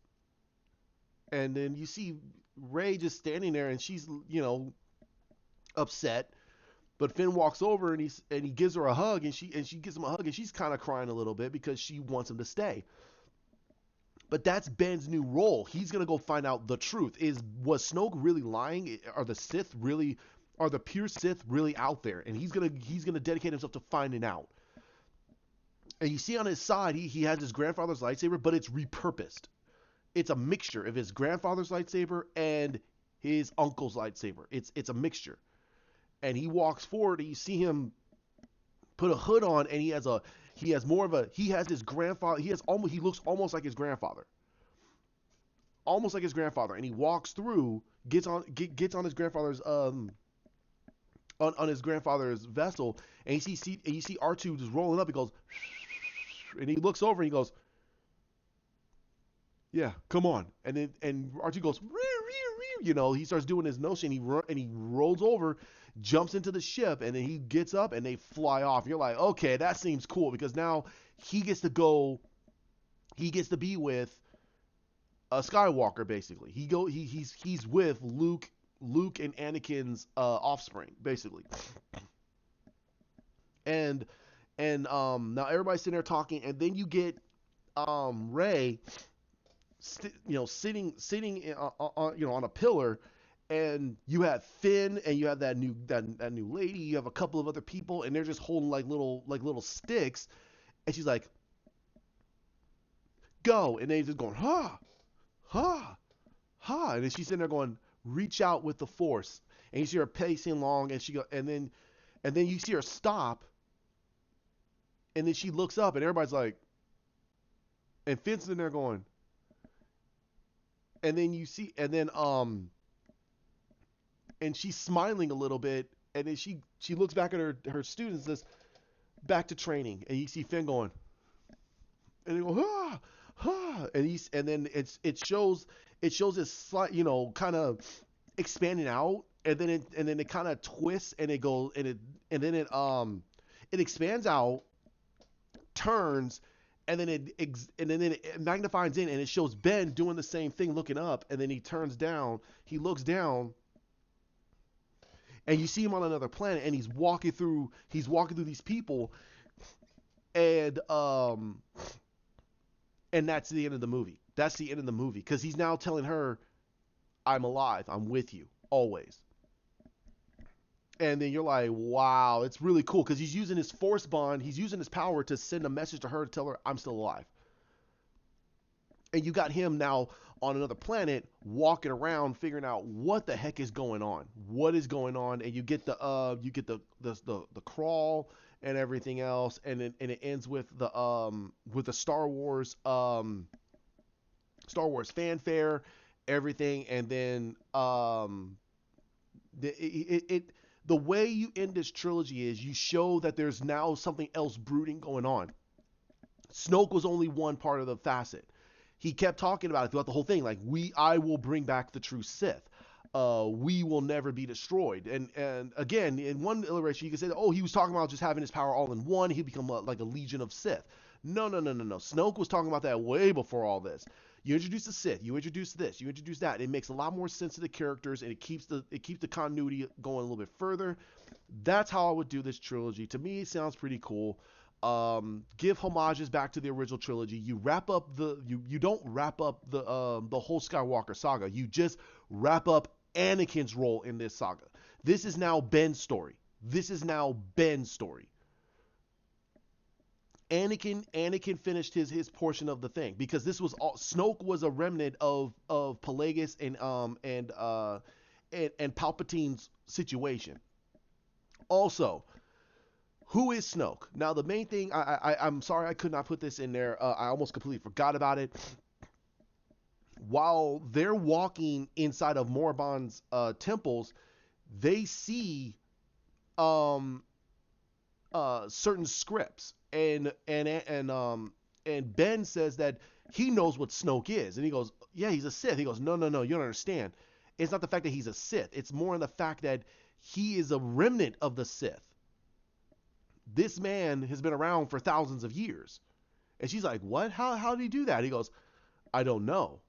And then you see Ray just standing there, and she's upset. But Finn walks over and he gives her a hug, and she gives him a hug, and she's kind of crying a little bit because she wants him to stay. But that's Ben's new role. He's gonna go find out the truth. Was Snoke really lying? Are the pure Sith really out there? And he's gonna dedicate himself to finding out. And you see on his side, he has his grandfather's lightsaber, but it's repurposed. It's a mixture of his grandfather's lightsaber and his uncle's lightsaber. It's a mixture. And he walks forward, and you see him put a hood on, and he has his grandfather. He looks almost like his grandfather, almost like his grandfather. And he walks through, gets on his grandfather's on his grandfather's vessel, and you see R2 just rolling up. He goes, and he looks over and he goes, yeah, come on. And then and R2 goes, he starts doing his notion. And he rolls over, jumps into the ship, and then he gets up and they fly off. You're like, okay, that seems cool because now he gets to go. He gets to be with a Skywalker basically. He's with Luke and Anakin's offspring basically. And now everybody's sitting there talking, and then you get Ray sitting on a pillar, and you have Finn, and you have that new lady. You have a couple of other people, and they're just holding like little sticks, and she's like, "Go!" And they just going, "Ha, ha, ha," and then she's sitting there going, "Reach out with the Force," and you see her pacing along, and she go, and then you see her stop, and then she looks up, and everybody's like, and Finn's sitting there going, and then you see, and she's smiling a little bit, and then she looks back at her students and says, "Back to training," and you see Finn going, and they go, "Ah, ah," and then it shows this slight, kind of expanding out, and then it kind of twists, and it goes, and then it expands out, turns, and then it magnifies in, and it shows Ben doing the same thing, looking up, and then he looks down, and you see him on another planet, and he's walking through these people, and that's the end of the movie. That's the end of the movie because he's now telling her, "I'm alive. I'm with you always." And then you're like, wow, it's really cool because he's using his force bond, he's using his power to send a message to her to tell her, "I'm still alive." And you got him now on another planet walking around figuring out what the heck is going on. What is going on? And you get the crawl and everything else, and it ends with the Star Wars fanfare, everything, and then the way you end this trilogy is you show that there's now something else brooding going on. Snoke was only one part of the facet. He kept talking about it throughout the whole thing, like I will bring back the true Sith. We will never be destroyed. And again, in one iteration, you can say, oh, he was talking about just having his power all in one. He'd become like a legion of Sith. No, no, no, no, no. Snoke was talking about that way before all this. You introduce the Sith, you introduce this, you introduce that. It makes a lot more sense to the characters, and it keeps the continuity going a little bit further. That's how I would do this trilogy. To me, it sounds pretty cool. Give homages back to the original trilogy. You wrap up you don't wrap up the whole Skywalker saga. You just wrap up Anakin's role in this saga. This is now Ben's story. This is now Ben's story. Anakin finished his portion of the thing because this was all Snoke was a remnant of Pelagus and Palpatine's situation. Also, who is Snoke? Now the main thing I'm sorry I could not put this in there. I almost completely forgot about it. While they're walking inside of Moraband's temples, they see um certain scripts, and Ben says that he knows what Snoke is, and he goes, "Yeah, he's a Sith." He goes, "No, no, no, you don't understand. It's not the fact that he's a Sith. It's more in the fact that he is a remnant of the Sith. This man has been around for thousands of years." And she's like, "What? How did he do that?" He goes, "I don't know,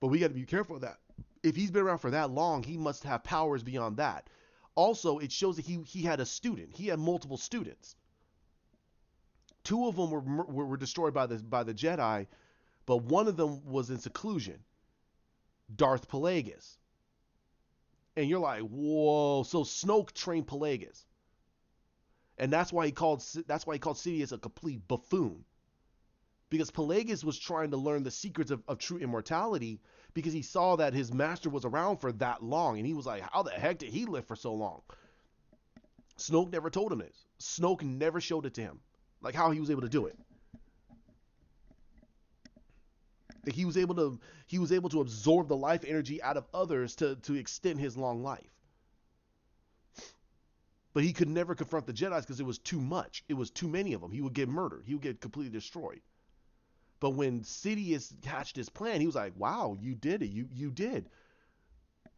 but we got to be careful of that. If he's been around for that long, he must have powers beyond that." Also, it shows that he had a student. He had multiple students. Two of them were destroyed by the Jedi, but one of them was in seclusion, Darth Plagueis. And you're like, whoa! So Snoke trained Plagueis, and that's why he called Sidious a complete buffoon, because Plagueis was trying to learn the secrets of true immortality because he saw that his master was around for that long, and he was like, how the heck did he live for so long? Snoke never told him this. Snoke never showed it to him, like how he was able to do it. Like he was able to absorb the life energy out of others to extend his long life. But he could never confront the Jedi's because it was too much. It was too many of them. He would get murdered. He would get completely destroyed. But when Sidious hatched his plan, he was like, "Wow, you did it. You did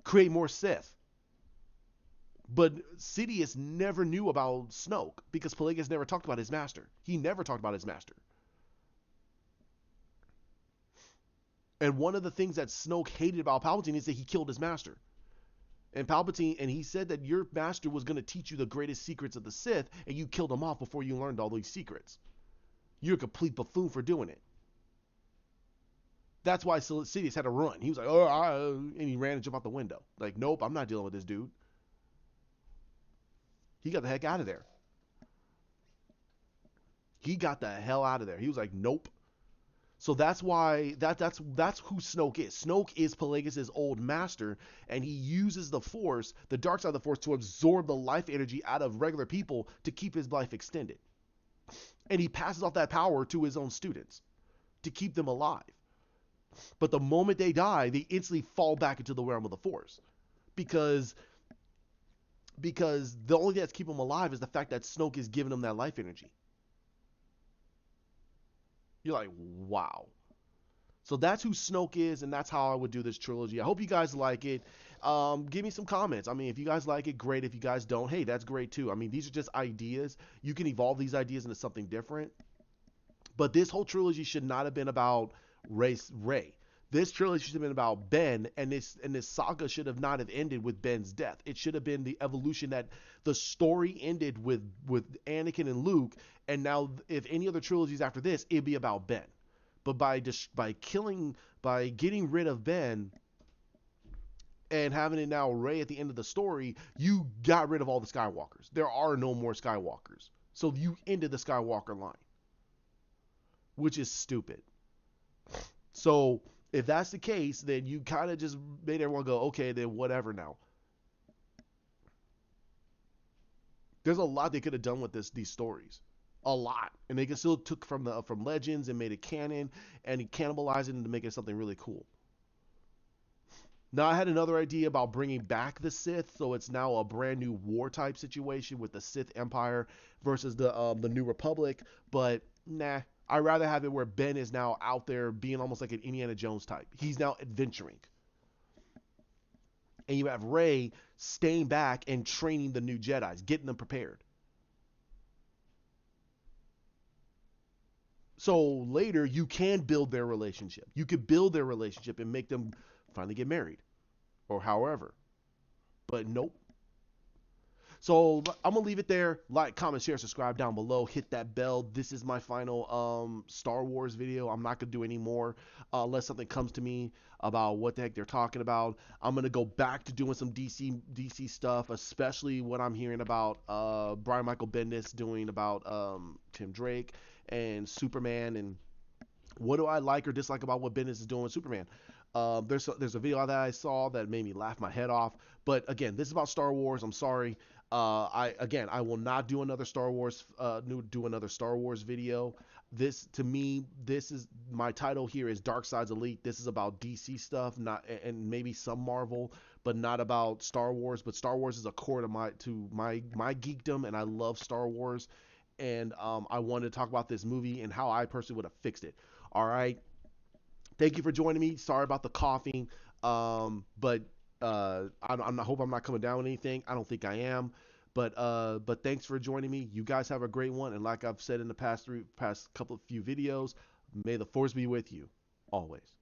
create more Sith." But Sidious never knew about Snoke because Plagueis never talked about his master. He never talked about his master. And one of the things that Snoke hated about Palpatine is that he killed his master. And Palpatine, and he said that your master was going to teach you the greatest secrets of the Sith, and you killed him off before you learned all these secrets. You're a complete buffoon for doing it. That's why Sidious had to run. He was like, oh, and he ran and jumped out the window. Like, nope, I'm not dealing with this dude. He got the heck out of there. He got the hell out of there. He was like, nope. So that's why that's who Snoke is. Snoke is Plagueis' old master, and he uses the Force, the dark side of the Force, to absorb the life energy out of regular people to keep his life extended. And he passes off that power to his own students to keep them alive. But the moment they die, they instantly fall back into the realm of the Force, because the only thing that's keeping them alive is the fact that Snoke is giving them that life energy. You're like, wow. So that's who Snoke is, and that's how I would do this trilogy. I hope you guys like it. Give me some comments. I mean, if you guys like it, great. If you guys don't, hey, that's great too. I mean, these are just ideas. You can evolve these ideas into something different. But this whole trilogy should not have been about Rey. This trilogy should have been about Ben, and this saga should have not have ended with Ben's death. It should have been the evolution that the story ended with Anakin and Luke, and now if any other trilogies after this, it'd be about Ben. But by getting rid of Ben and having it now Rey at the end of the story, you got rid of all the Skywalkers. There are no more Skywalkers. So you ended the Skywalker line, which is stupid. So if that's the case, then you kind of just made everyone go, okay, then whatever now. There's a lot they could have done with these stories. A lot. And they could still took from Legends and made it canon and cannibalized it to make it something really cool. Now I had another idea about bringing back the Sith, so it's now a brand new war type situation with the Sith Empire versus the New Republic. But nah, I'd rather have it where Ben is now out there being almost like an Indiana Jones type. He's now adventuring, and you have Rey staying back and training the new Jedi's, getting them prepared. So later you can build their relationship. You could build their relationship and make them finally get married or however. But nope. So I'm gonna leave it there. Like, comment, share, subscribe down below. Hit that bell. This is my final Star Wars video. I'm not gonna do any more unless something comes to me about what the heck they're talking about. I'm gonna go back to doing some DC stuff, especially what I'm hearing about Brian Michael Bendis doing about Tim Drake and Superman, and what do I like or dislike about what Bendis is doing with Superman. There's a video that I saw that made me laugh my head off. But again, this is about Star Wars. I'm sorry. I will not do another Star Wars video. This to me, this is my title here is Dark Side's Elite. This is about DC stuff, not and maybe some Marvel, but not about Star Wars. But Star Wars is a core to my geekdom, and I love Star Wars. And I wanted to talk about this movie and how I personally would have fixed it. All right. Thank you for joining me. Sorry about the coughing. But I hope I'm not coming down with anything. I don't think I am. But thanks for joining me. You guys have a great one. And like I've said in the past couple of few videos, may the force be with you always.